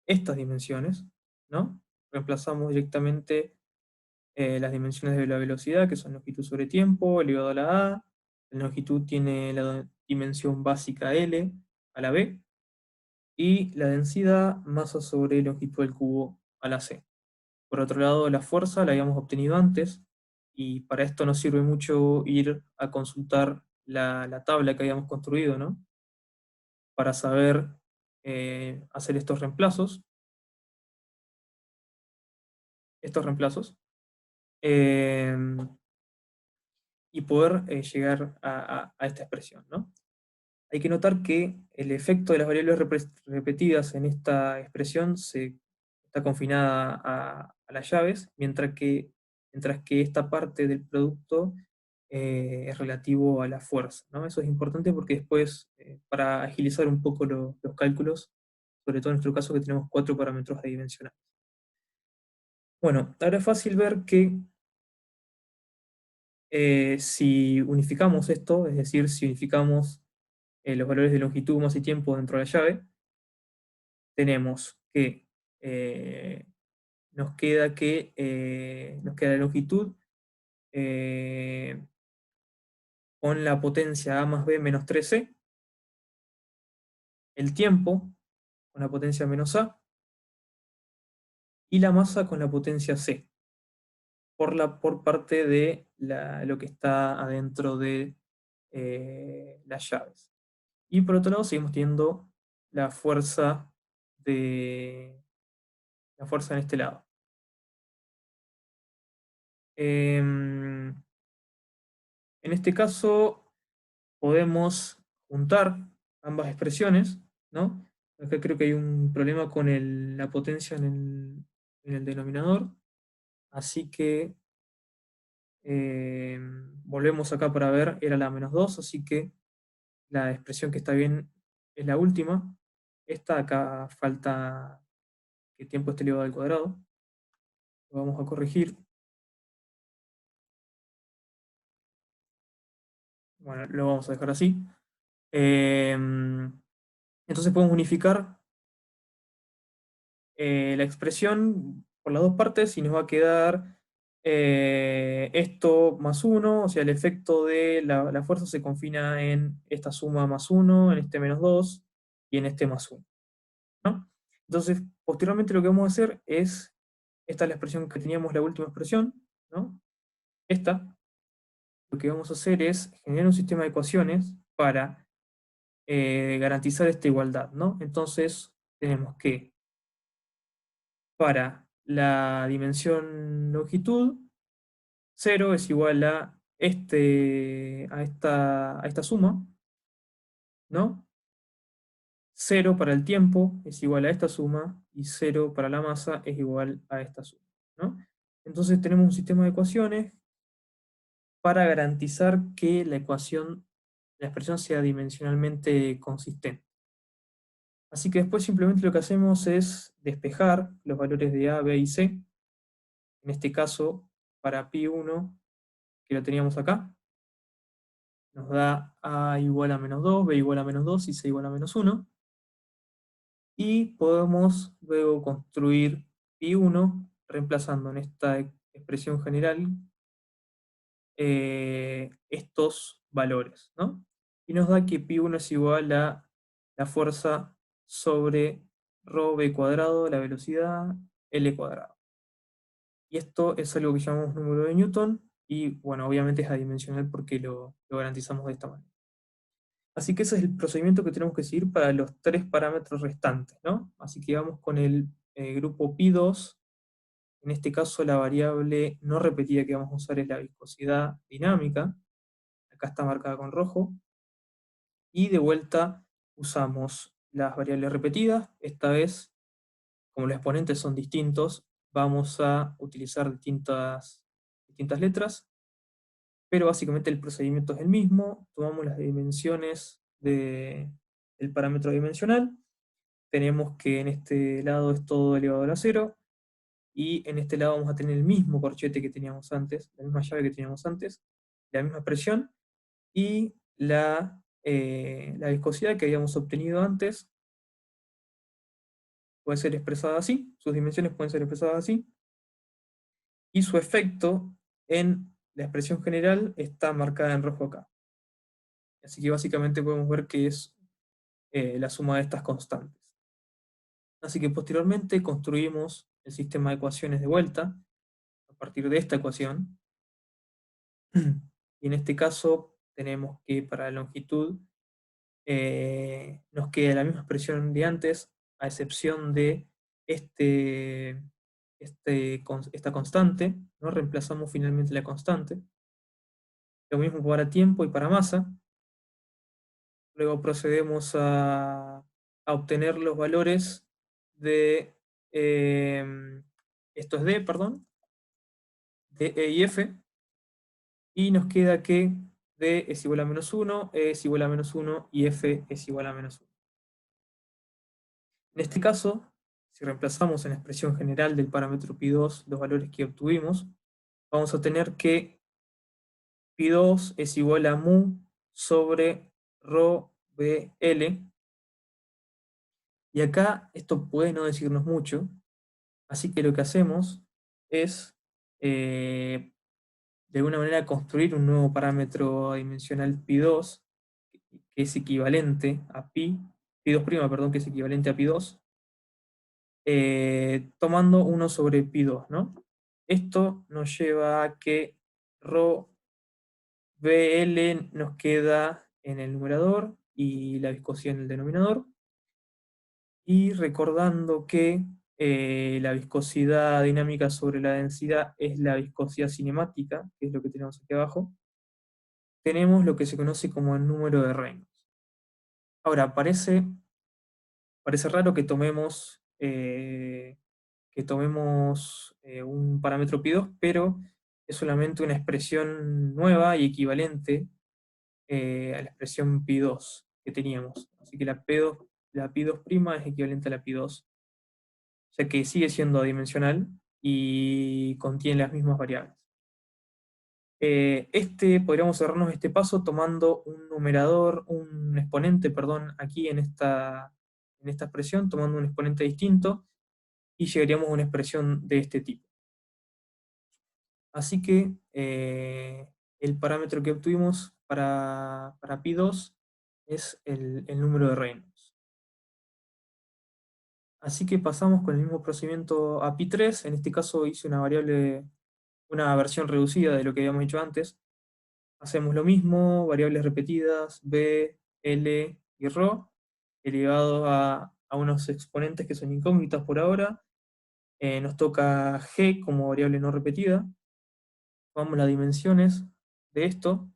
estas dimensiones, ¿no? Reemplazamos directamente las dimensiones de la velocidad, que son longitud sobre tiempo, elevado a la a. La longitud tiene la dimensión básica L a la b, y la densidad masa sobre longitud del cubo a la c. Por otro lado, la fuerza la habíamos obtenido antes, y para esto nos sirve mucho ir a consultar la tabla que habíamos construido, ¿no? Para saber hacer estos reemplazos, eh, y poder llegar a esta expresión, ¿no? Hay que notar que el efecto de las variables repetidas en esta expresión está confinada a las llaves, mientras que esta parte del producto es relativo a la fuerza, ¿no? Eso es importante porque después, para agilizar un poco los cálculos, sobre todo en nuestro caso que tenemos 4 parámetros adimensionales. Bueno, ahora es fácil ver que si unificamos esto, es decir, si unificamos los valores de longitud, masa y tiempo dentro de la llave, tenemos que nos queda la longitud eh, con la potencia a más b menos 3c, el tiempo con la potencia menos a, y la masa con la potencia c, por parte de lo que está adentro de las llaves. Y por otro lado seguimos teniendo la fuerza la fuerza en este lado. En este caso podemos juntar ambas expresiones, ¿no? Acá creo que hay un problema con la potencia en el denominador, así que volvemos acá para ver, era la menos 2, así que la expresión que está bien es la última. Esta acá falta que tiempo esté elevado al cuadrado. Lo vamos a corregir. Bueno, lo vamos a dejar así. Entonces podemos unificar la expresión por las dos partes y nos va a quedar esto más 1, o sea, el efecto de la fuerza se confina en esta suma más 1, en este menos 2 y en este más 1, ¿no? Entonces, posteriormente lo que vamos a hacer es, esta es la expresión que teníamos, la última expresión, ¿no? Esta, lo que vamos a hacer es generar un sistema de ecuaciones para garantizar esta igualdad, ¿no? Entonces, tenemos que para la dimensión longitud, 0 es igual a esta suma, ¿no? 0 para el tiempo es igual a esta suma, y 0 para la masa es igual a esta suma, ¿no? Entonces tenemos un sistema de ecuaciones para garantizar que la expresión sea dimensionalmente consistente. Así que después simplemente lo que hacemos es despejar los valores de a, b y c. En este caso, para pi1, que lo teníamos acá, nos da a igual a menos 2, b igual a menos 2 y c igual a menos 1. Y podemos luego construir pi1 reemplazando en esta expresión general estos valores, ¿no? Y nos da que pi1 es igual a la fuerza sobre rho v cuadrado, la velocidad L cuadrado. Y esto es algo que llamamos número de Newton, y bueno, obviamente es adimensional porque lo garantizamos de esta manera. Así que ese es el procedimiento que tenemos que seguir para los tres parámetros restantes, ¿no? Así que vamos con el grupo pi2. En este caso la variable no repetida que vamos a usar es la viscosidad dinámica. Acá está marcada con rojo. Y de vuelta usamos las variables repetidas. Esta vez, como los exponentes son distintos, vamos a utilizar distintas letras, pero básicamente el procedimiento es el mismo. Tomamos las dimensiones del parámetro dimensional. Tenemos que en este lado es todo elevado a la 0, y en este lado vamos a tener el mismo corchete que teníamos antes, la misma llave que teníamos antes, la misma expresión, y la viscosidad que habíamos obtenido antes puede ser expresada así, sus dimensiones pueden ser expresadas así, y su efecto en la expresión general está marcada en rojo acá. Así que básicamente podemos ver que es la suma de estas constantes. Así que posteriormente construimos el sistema de ecuaciones de vuelta a partir de esta ecuación. Y en este caso tenemos que para la longitud nos queda la misma expresión de antes, a excepción de esta constante, ¿no? Reemplazamos finalmente la constante. Lo mismo para tiempo y para masa. Luego procedemos a obtener los valores de, esto es D, perdón, de E y F, y nos queda que D es igual a -1, E es igual a -1 y F es igual a -1. En este caso, si reemplazamos en la expresión general del parámetro pi2 los valores que obtuvimos, vamos a tener que pi2 es igual a mu sobre rho bl, y acá esto puede no decirnos mucho, así que lo que hacemos es de alguna manera construir un nuevo parámetro dimensional pi2 que es equivalente a pi2', perdón, que es equivalente a pi2, tomando 1 sobre pi2, ¿no? Esto nos lleva a que rho bl nos queda en el numerador y la viscosidad en el denominador. Y recordando que la viscosidad dinámica sobre la densidad es la viscosidad cinemática, que es lo que tenemos aquí abajo, tenemos lo que se conoce como el número de Reynolds. Ahora, parece raro que tomemos un parámetro pi2, pero es solamente una expresión nueva y equivalente a la expresión pi2 que teníamos. Así que la pi2' es equivalente a la pi2, o sea que sigue siendo adimensional y contiene las mismas variables. Podríamos ahorrarnos este paso tomando un exponente, perdón, aquí en esta expresión, tomando un exponente distinto, y llegaríamos a una expresión de este tipo. Así que el parámetro que obtuvimos para pi2 es el número de Reynolds. Así que pasamos con el mismo procedimiento a pi3. En este caso hice una versión reducida de lo que habíamos hecho antes. Hacemos lo mismo, variables repetidas, b, l y ρ, elevado a unos exponentes que son incógnitas por ahora. Nos toca g como variable no repetida. Tomamos las dimensiones de esto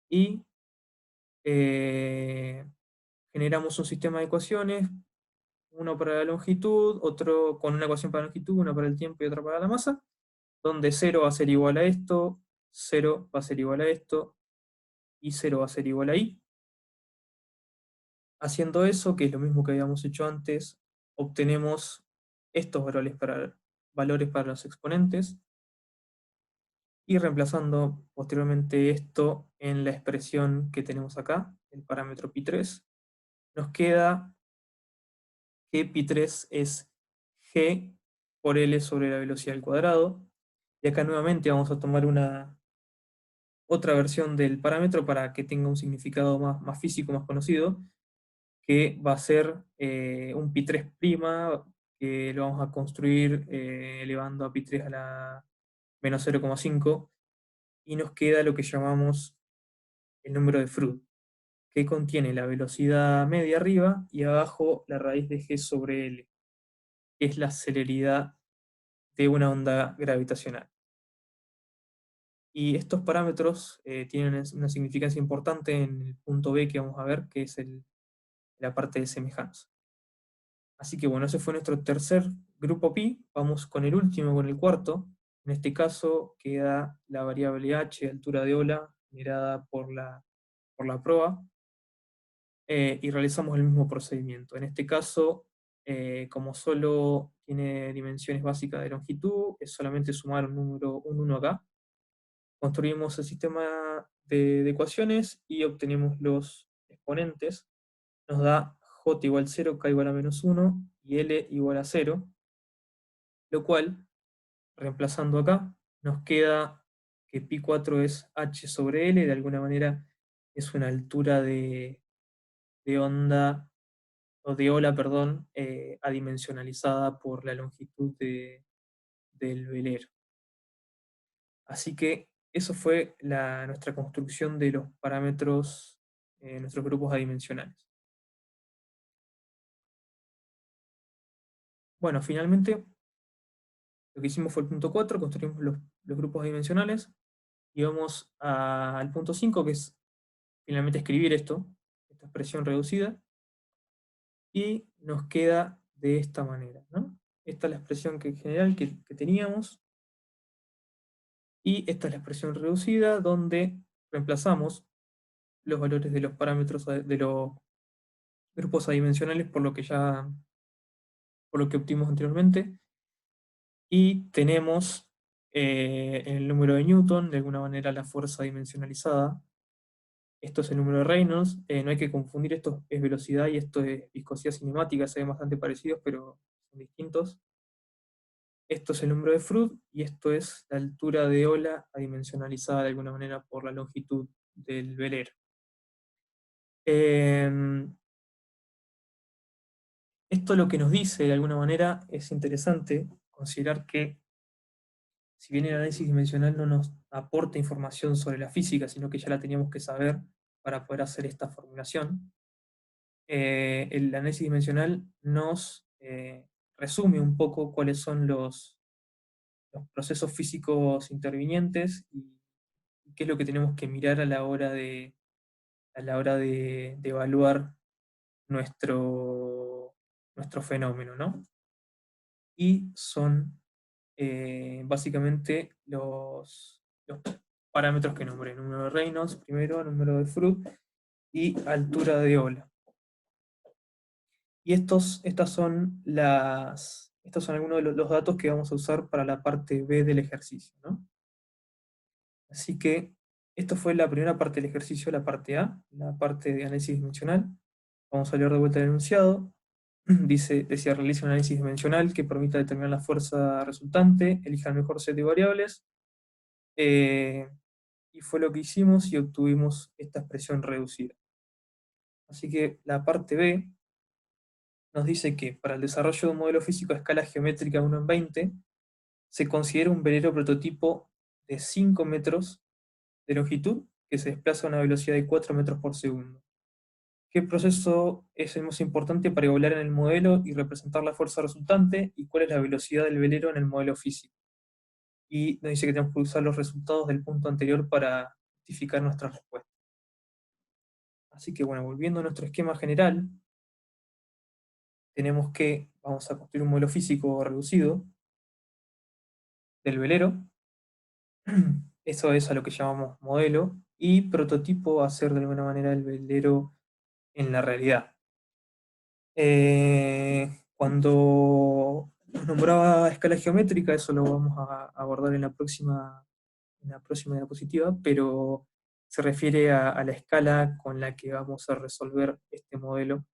y eh, generamos un sistema de ecuaciones, uno para la longitud, otro con una ecuación para la longitud, una para el tiempo y otra para la masa, donde 0 va a ser igual a esto, 0 va a ser igual a esto, y 0 va a ser igual a i. Haciendo eso, que es lo mismo que habíamos hecho antes, obtenemos estos valores para los exponentes, y reemplazando posteriormente esto en la expresión que tenemos acá, el parámetro pi3, nos queda que pi3 es g por l sobre la velocidad al cuadrado, y acá nuevamente vamos a tomar otra versión del parámetro para que tenga un significado más físico, más conocido, que va a ser un pi3', que lo vamos a construir elevando a pi3 a la menos 0,5, y nos queda lo que llamamos el número de Froude, que contiene la velocidad media arriba y abajo la raíz de g sobre l, que es la celeridad de una onda gravitacional. Y estos parámetros tienen una significancia importante en el punto B que vamos a ver, que es la parte de semejanza. Así que bueno, ese fue nuestro tercer grupo pi. Vamos con el último, con el cuarto. En este caso queda la variable h, altura de ola, generada por la proa, y realizamos el mismo procedimiento. En este caso, como solo tiene dimensiones básicas de longitud, es solamente sumar un 1 acá. Construimos el sistema de ecuaciones y obtenemos los exponentes. Nos da j igual a 0, k igual a -1 y l igual a 0, lo cual, reemplazando acá, nos queda que pi4 es h sobre l, de alguna manera es una altura de onda, o de ola, perdón, adimensionalizada por la longitud del velero. Así que eso fue nuestra construcción de los parámetros, nuestros grupos adimensionales. Bueno, finalmente lo que hicimos fue el punto 4, construimos los grupos adimensionales, y vamos al punto 5, que es finalmente escribir esta expresión reducida, y nos queda de esta manera, ¿no? Esta es la expresión general que teníamos, y esta es la expresión reducida donde reemplazamos los valores de los parámetros de los grupos adimensionales por lo que obtuvimos anteriormente, y tenemos el número de Newton, de alguna manera la fuerza dimensionalizada. Esto es el número de Reynolds, no hay que confundir, esto es velocidad y esto es viscosidad cinemática, se ven bastante parecidos, pero son distintos. Esto es el número de Froude, y esto es la altura de ola adimensionalizada de alguna manera por la longitud del velero. Esto lo que nos dice, de alguna manera, es interesante considerar que, si bien el análisis dimensional no nos aporta información sobre la física, sino que ya la teníamos que saber para poder hacer esta formulación, el análisis dimensional nos resume un poco cuáles son los procesos físicos intervinientes y qué es lo que tenemos que mirar a la hora de evaluar nuestro fenómeno, ¿no? Y son básicamente los parámetros que nombré: número de Reynolds primero, número de Froude y altura de ola. Y estos son algunos de los datos que vamos a usar para la parte B del ejercicio, ¿no? Así que esto fue la primera parte del ejercicio, la parte A, la parte de análisis dimensional. Vamos a leer de vuelta el enunciado. Decía: realiza un análisis dimensional que permita determinar la fuerza resultante, elija el mejor set de variables, y fue lo que hicimos y obtuvimos esta expresión reducida. Así que la parte B nos dice que para el desarrollo de un modelo físico a escala geométrica 1 en 20, se considera un velero prototipo de 5 metros de longitud que se desplaza a una velocidad de 4 metros por segundo. ¿Qué proceso es el más importante para evaluar en el modelo y representar la fuerza resultante? ¿Y cuál es la velocidad del velero en el modelo físico? Y nos dice que tenemos que usar los resultados del punto anterior para justificar nuestra respuesta. Así que bueno, volviendo a nuestro esquema general, tenemos que vamos a construir un modelo físico reducido del velero. Eso es a lo que llamamos modelo, y prototipo va a ser de alguna manera el velero en la realidad. Cuando nos nombraba escala geométrica, eso lo vamos a abordar en la próxima diapositiva, pero se refiere a la escala con la que vamos a resolver este modelo,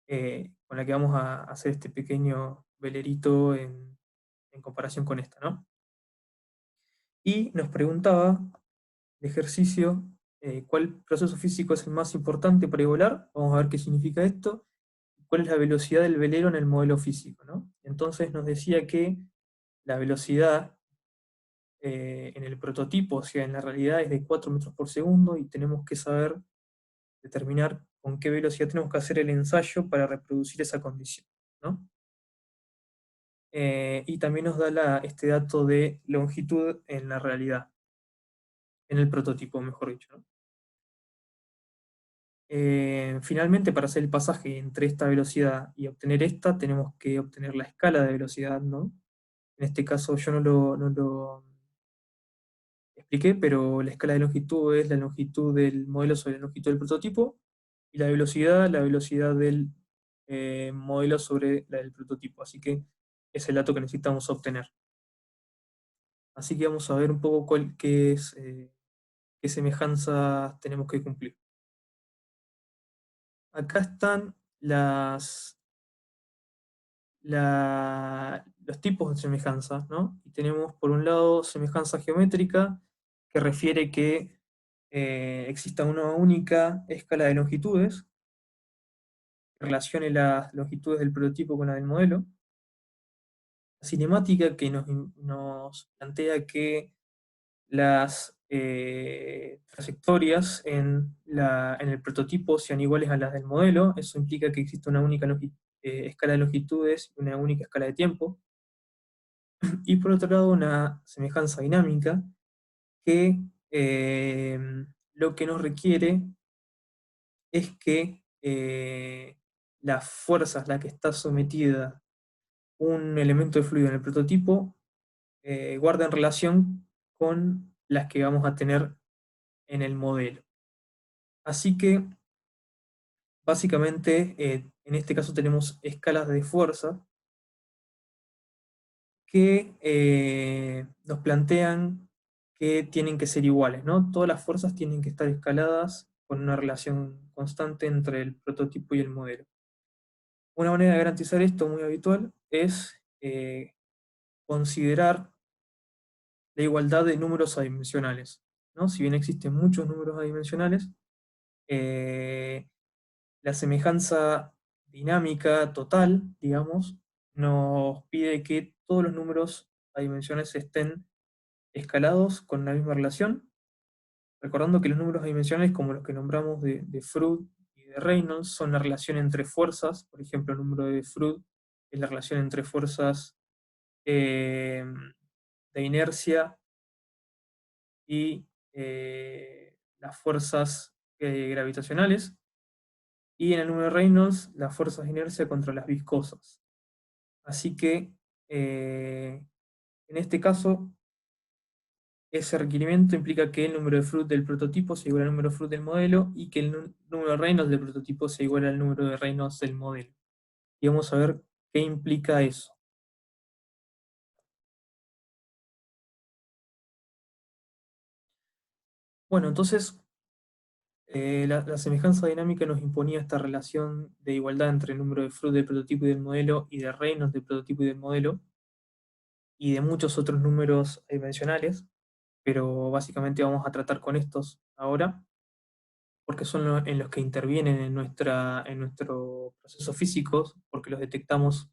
con la que vamos a hacer este pequeño velerito en comparación con esta, ¿no? Y nos preguntaba de ejercicio, ¿cuál proceso físico es el más importante para volar? Vamos a ver qué significa esto. ¿Cuál es la velocidad del velero en el modelo físico, ¿no? Entonces nos decía que la velocidad en el prototipo, o sea, en la realidad, es de 4 metros por segundo, y tenemos que saber determinar con qué velocidad tenemos que hacer el ensayo para reproducir esa condición, ¿no? Y también nos da este dato de longitud en la realidad, en el prototipo, mejor dicho, ¿no? Finalmente, para hacer el pasaje entre esta velocidad y obtener esta, tenemos que obtener la escala de velocidad, ¿no? En este caso yo no lo expliqué, pero la escala de longitud es la longitud del modelo sobre la longitud del prototipo, y la velocidad del modelo sobre la del prototipo. Así que es el dato que necesitamos obtener. Así que vamos a ver un poco qué semejanzas tenemos que cumplir. Acá están los tipos de semejanza, ¿no? Y tenemos por un lado semejanza geométrica, que refiere que exista una única escala de longitudes que relacione las longitudes del prototipo con la del modelo. La cinemática, que nos plantea que las trayectorias en el prototipo sean iguales a las del modelo. Eso implica que existe una única escala de longitudes y una única escala de tiempo. Y por otro lado, una semejanza dinámica que lo que nos requiere es que las fuerzas a las que está sometida un elemento de fluido en el prototipo guarden relación con las que vamos a tener en el modelo. Así que, básicamente, en este caso tenemos escalas de fuerza que nos plantean que tienen que ser iguales, ¿no? Todas las fuerzas tienen que estar escaladas con una relación constante entre el prototipo y el modelo. Una manera de garantizar esto muy habitual es considerar la igualdad de números adimensionales, ¿no? Si bien existen muchos números adimensionales, eh, la semejanza dinámica total, digamos, nos pide que todos los números adimensionales estén escalados con la misma relación, recordando que los números adimensionales, como los que nombramos de Freud y de Reynolds, son la relación entre fuerzas. Por ejemplo, el número de Freud es la relación entre fuerzas eh, de inercia y las fuerzas gravitacionales, y en el número de Reynolds las fuerzas de inercia contra las viscosas. Así que en este caso, ese requerimiento implica que el número de Freud del prototipo sea igual al número de Freud del modelo, y que el número de Reynolds del prototipo sea igual al número de Reynolds del modelo. Y vamos a ver qué implica eso. Bueno, entonces la semejanza dinámica nos imponía esta relación de igualdad entre el número de Freud del prototipo y del modelo, y de Reynolds del prototipo y del modelo, y de muchos otros números dimensionales, pero básicamente vamos a tratar con estos ahora, porque son en los que intervienen en nuestro proceso físicos, porque los detectamos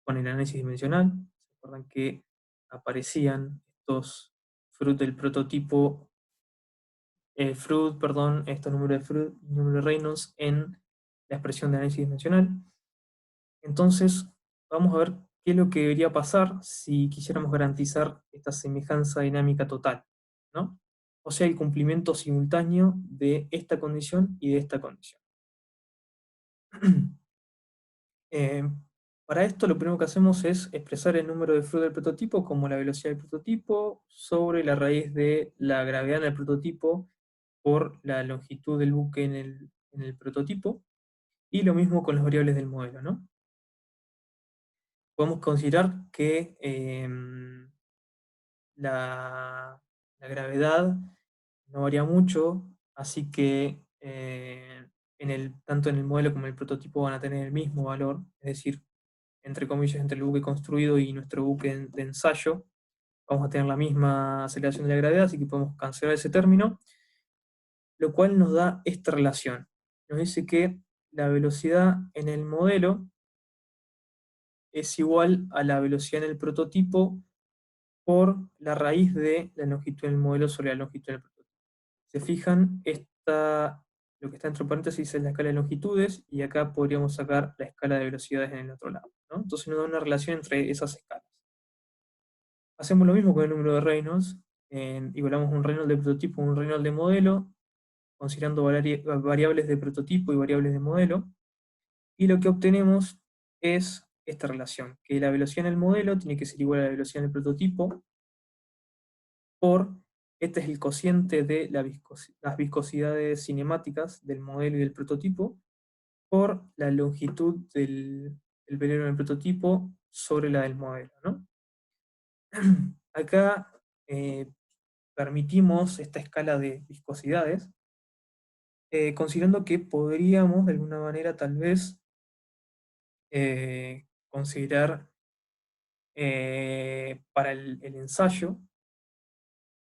con el análisis dimensional. ¿Se acuerdan que aparecían estos Freud del prototipo, Freud, perdón, estos números de Freud y número de Reynolds en la expresión de análisis dimensional? Entonces, vamos a ver qué es lo que debería pasar si quisiéramos garantizar esta semejanza dinámica total, ¿no? O sea, el cumplimiento simultáneo de esta condición y de esta condición. Eh, para esto lo primero que hacemos es expresar el número de Freud del prototipo como la velocidad del prototipo sobre la raíz de la gravedad del prototipo por la longitud del buque en el prototipo, y lo mismo con las variables del modelo, ¿no? Podemos considerar que la gravedad no varía mucho, así que tanto en el modelo como en el prototipo van a tener el mismo valor, es decir, entre comillas, entre el buque construido y nuestro buque de ensayo, vamos a tener la misma aceleración de la gravedad, así que podemos cancelar ese término, lo cual nos da esta relación. Nos dice que la velocidad en el modelo es igual a la velocidad en el prototipo por la raíz de la longitud del modelo sobre la longitud del prototipo. Se fijan, lo que está entre paréntesis es la escala de longitudes, y acá podríamos sacar la escala de velocidades en el otro lado, ¿no? Entonces nos da una relación entre esas escalas. Hacemos lo mismo con el número de Reynolds, igualamos un Reynolds de prototipo a un Reynolds de modelo, considerando variables de prototipo y variables de modelo, y lo que obtenemos es esta relación, que la velocidad en el modelo tiene que ser igual a la velocidad en el prototipo por, este es el cociente de las viscosidades cinemáticas del modelo y del prototipo, por la longitud del velero del prototipo sobre la del modelo, ¿no? Acá permitimos esta escala de viscosidades, considerando que podríamos de alguna manera tal vez considerar para el ensayo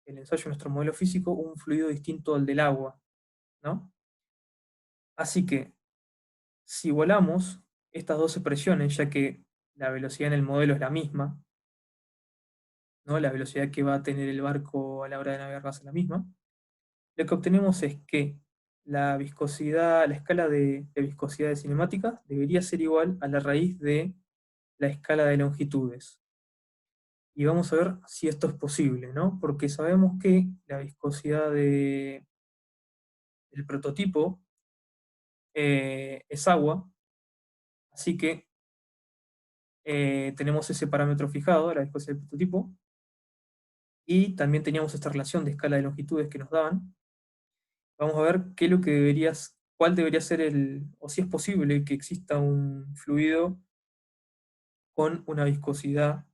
de nuestro modelo físico, un fluido distinto al del agua, ¿no? Así que si igualamos estas dos expresiones, ya que la velocidad en el modelo es la misma, ¿no? La velocidad que va a tener el barco a la hora de navegar va a ser la misma, lo que obtenemos es que la viscosidad, la escala de viscosidades cinemáticas debería ser igual a la raíz de la escala de longitudes. Y vamos a ver si esto es posible, ¿no? Porque sabemos que la viscosidad del prototipo es agua, así que tenemos ese parámetro fijado, la viscosidad del prototipo, y también teníamos esta relación de escala de longitudes que nos daban. Vamos a ver qué es lo que cuál debería ser o si es posible que exista un fluido con una viscosidad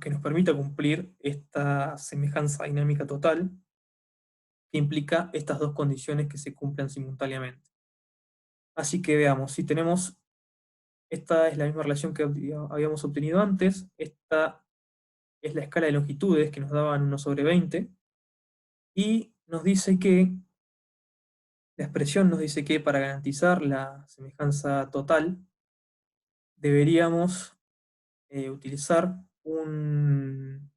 que nos permita cumplir esta semejanza dinámica total, que implica estas dos condiciones que se cumplan simultáneamente. Así que veamos, si tenemos, esta es la misma relación que habíamos obtenido antes, esta es la escala de longitudes que nos daban 1/20, y nos dice que, la expresión nos dice que para garantizar la semejanza total, deberíamos utilizar un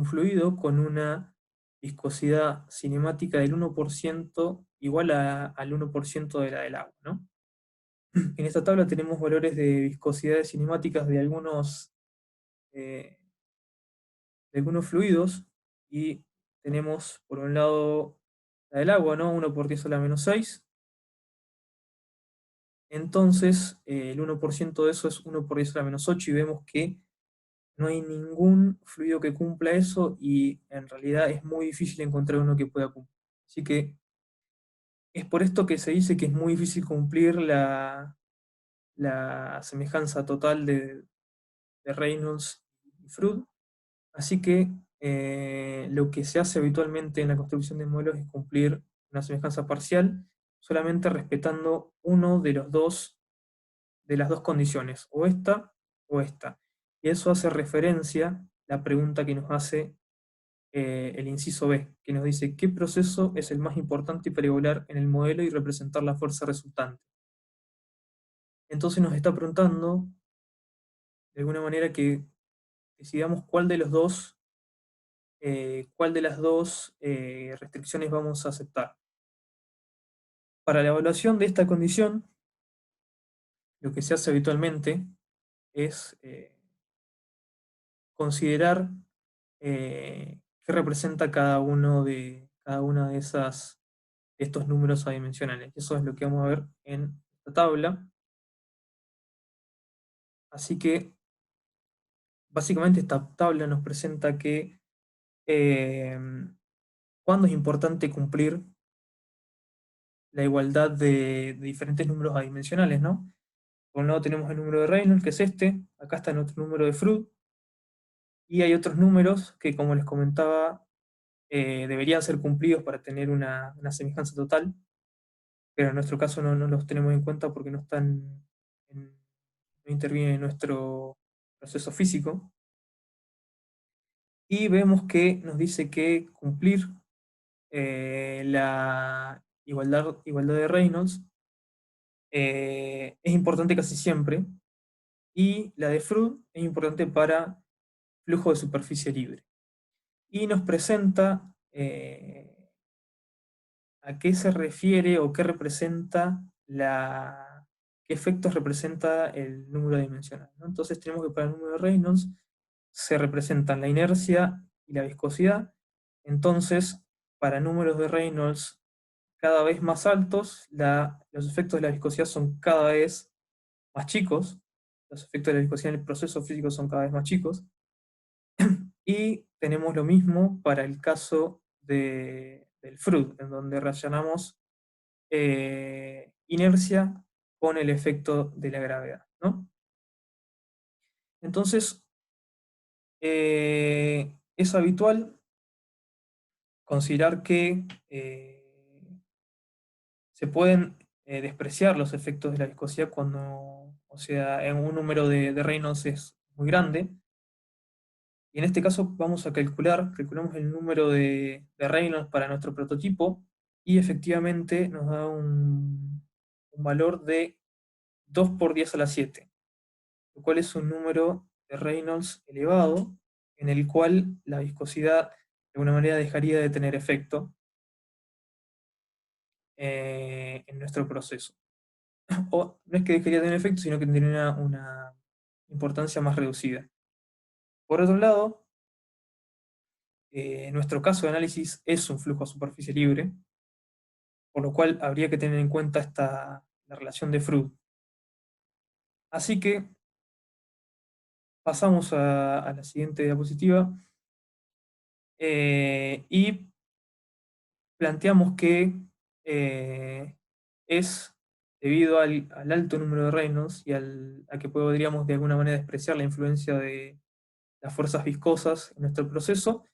fluido con una viscosidad cinemática del 1% igual al 1% de la del agua, ¿no? En esta tabla tenemos valores de viscosidades cinemáticas eh, de algunos fluidos, y tenemos por un lado la del agua, ¿no? 1 por 10⁻⁶. Entonces, el 1% de eso es 1 por 10⁻⁸, y vemos que no hay ningún fluido que cumpla eso, y en realidad es muy difícil encontrar uno que pueda cumplir. Así que es por esto que se dice que es muy difícil cumplir la semejanza total de Reynolds y Froude. Así que lo que se hace habitualmente en la construcción de modelos es cumplir una semejanza parcial, solamente respetando uno de las dos condiciones, o esta o esta. Y eso hace referencia a la pregunta que nos hace el inciso B, que nos dice qué proceso es el más importante para igualar en el modelo y representar la fuerza resultante. Entonces nos está preguntando, de alguna manera, que decidamos cuál de las dos restricciones vamos a aceptar. Para la evaluación de esta condición, lo que se hace habitualmente es considerar qué representa cada una de estos números adimensionales. Eso es lo que vamos a ver en esta tabla. Así que básicamente esta tabla nos presenta que eh, cuándo es importante cumplir la igualdad de diferentes números adimensionales, ¿no? Por un lado tenemos el número de Reynolds, que es este, acá está nuestro número de Froude, y hay otros números que, como les comentaba, deberían ser cumplidos para tener una semejanza total, pero en nuestro caso no los tenemos en cuenta porque no intervienen en nuestro proceso físico. Y vemos que nos dice que cumplir la igualdad de Reynolds es importante casi siempre, y la de Froude es importante para flujo de superficie libre. Y nos presenta a qué se refiere o qué representa qué efectos representa el número dimensional, ¿no? Entonces tenemos que para el número de Reynolds se representan la inercia y la viscosidad. Entonces, para números de Reynolds cada vez más altos, los efectos de la viscosidad son cada vez más chicos, los efectos de la viscosidad en el proceso físico son cada vez más chicos, y tenemos lo mismo para el caso del Freud, en donde relacionamos inercia con el efecto de la gravedad, ¿no? Entonces, es habitual considerar que se pueden despreciar los efectos de la viscosidad cuando, o sea, en un número de Reynolds es muy grande. Y en este caso vamos a calculamos el número de Reynolds para nuestro prototipo y efectivamente nos da un valor de 2 por 10 a la 7, lo cual es un número de Reynolds elevado en el cual la viscosidad de alguna manera dejaría de tener efecto en nuestro proceso. O no es que dejaría de tener efecto, sino que tendría una importancia más reducida. Por otro lado, nuestro caso de análisis es un flujo a superficie libre, por lo cual habría que tener en cuenta la relación de Freud. Así que pasamos a la siguiente diapositiva y planteamos que es debido al alto número de Reynolds y a que podríamos de alguna manera despreciar la influencia de las fuerzas viscosas en nuestro proceso,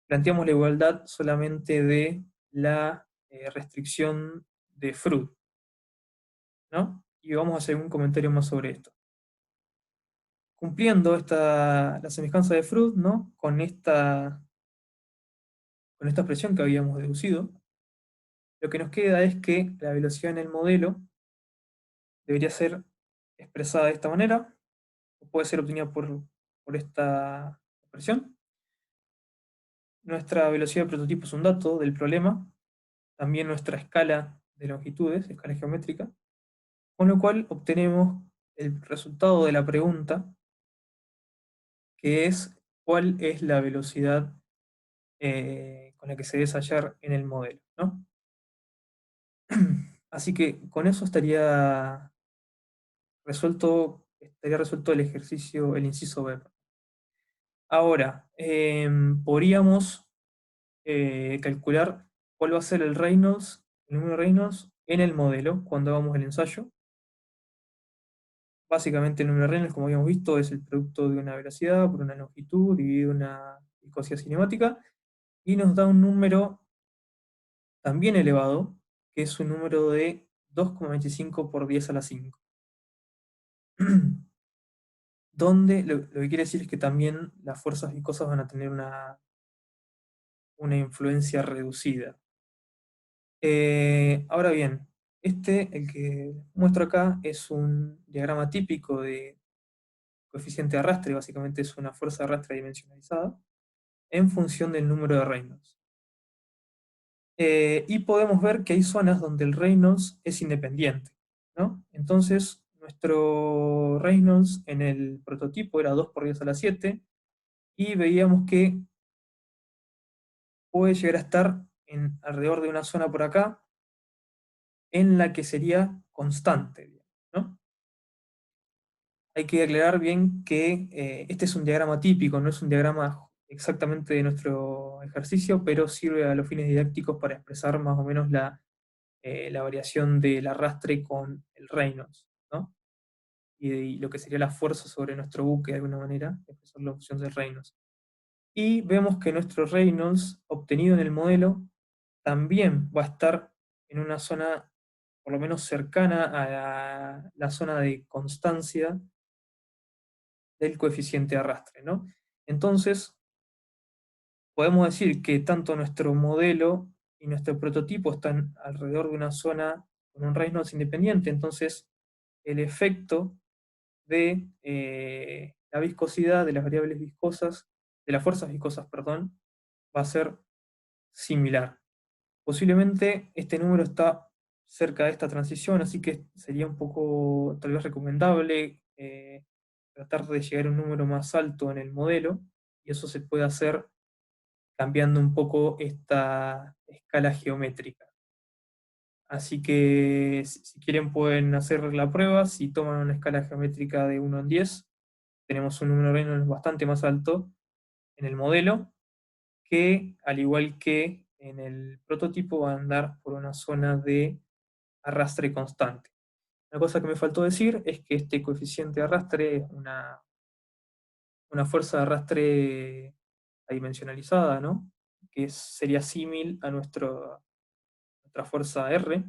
planteamos la igualdad solamente de la restricción de Freud, ¿no? Y vamos a hacer un comentario más sobre esto. Cumpliendo la semejanza de Freud, ¿no? Con esta expresión que habíamos deducido, lo que nos queda es que la velocidad en el modelo debería ser expresada de esta manera, o puede ser obtenida por esta expresión. Nuestra velocidad de prototipo es un dato del problema, también nuestra escala de longitudes, escala geométrica, con lo cual obtenemos el resultado de la pregunta, que es cuál es la velocidad con la que se debe hallar en el modelo, ¿no? Así que con eso estaría resuelto el ejercicio, el inciso B. Ahora, podríamos calcular cuál va a ser el número de Reynolds en el modelo cuando hagamos el ensayo. Básicamente el número de Reynolds, como habíamos visto, es el producto de una velocidad por una longitud dividido una viscosidad cinemática y nos da un número también elevado, que es un número de 2,25 por 10 a la 5. Donde lo que quiere decir es que también las fuerzas viscosas van a tener una influencia reducida. Ahora bien, el que muestro acá, es un diagrama típico de coeficiente de arrastre, básicamente es una fuerza de arrastre dimensionalizada, en función del número de Reynolds. Y podemos ver que hay zonas donde el Reynolds es independiente, ¿no? Entonces, nuestro Reynolds en el prototipo era 2 por 10 a la 7, y veíamos que puede llegar a estar alrededor de una zona por acá, en la que sería constante, ¿no? Hay que aclarar bien que este es un diagrama típico, no es un diagrama exactamente de nuestro ejercicio, pero sirve a los fines didácticos para expresar más o menos la variación del arrastre con el Reynolds, ¿no? Y lo que sería la fuerza sobre nuestro buque de alguna manera, expresar la función del Reynolds. Y vemos que nuestro Reynolds obtenido en el modelo también va a estar en una zona por lo menos cercana a la zona de constancia del coeficiente de arrastre, ¿no? Entonces, podemos decir que tanto nuestro modelo y nuestro prototipo están alrededor de una zona con un Reynolds independiente, entonces el efecto de la viscosidad, de las variables viscosas, de las fuerzas viscosas, perdón, va a ser similar. Posiblemente este número está cerca de esta transición, así que sería un poco tal vez recomendable tratar de llegar a un número más alto en el modelo, y eso se puede hacer cambiando un poco esta escala geométrica. Así que si quieren pueden hacer la prueba. Si toman una escala geométrica de 1 en 10, tenemos un número Reynolds bastante más alto en el modelo, que al igual que en el prototipo va a andar por una zona de arrastre constante. Una cosa que me faltó decir es que este coeficiente de arrastre es una fuerza de arrastre adimensionalizada, ¿no? Que sería símil a nuestra fuerza R,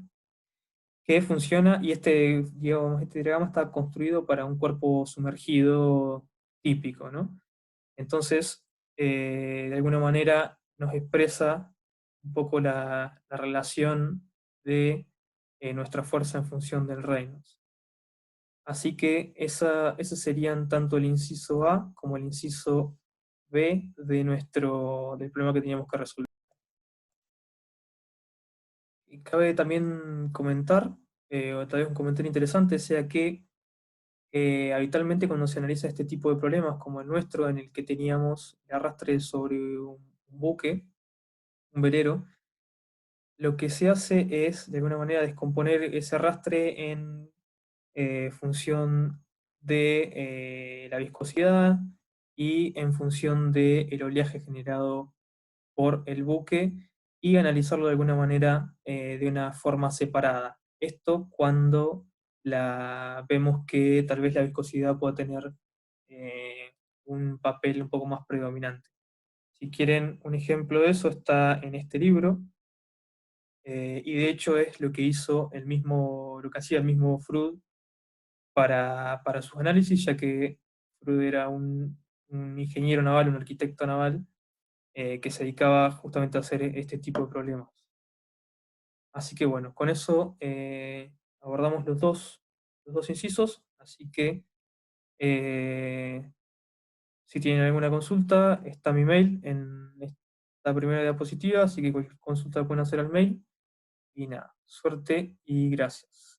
que funciona, y digamos, este diagrama está construido para un cuerpo sumergido típico, ¿no? Entonces, de alguna manera nos expresa un poco la relación de nuestra fuerza en función del Reynolds. Así que esos serían tanto el inciso A como el inciso B del problema que teníamos que resolver. Y cabe también comentar, o tal vez un comentario interesante, sea que habitualmente cuando se analiza este tipo de problemas como el nuestro, en el que teníamos el arrastre sobre un buque, un velero, lo que se hace es de alguna manera descomponer ese arrastre en función de la viscosidad y en función del oleaje generado por el buque, y analizarlo de alguna manera de una forma separada. Esto cuando vemos que tal vez la viscosidad pueda tener un papel un poco más predominante. Si quieren un ejemplo de eso, está en este libro, y de hecho es lo que lo que hacía el mismo Freud para sus análisis, ya que Freud era un ingeniero naval, un arquitecto naval, que se dedicaba justamente a hacer este tipo de problemas. Así que bueno, con eso abordamos los dos incisos, así que si tienen alguna consulta, está mi mail en esta primera diapositiva, así que cualquier consulta pueden hacer al mail. Y nada, suerte y gracias.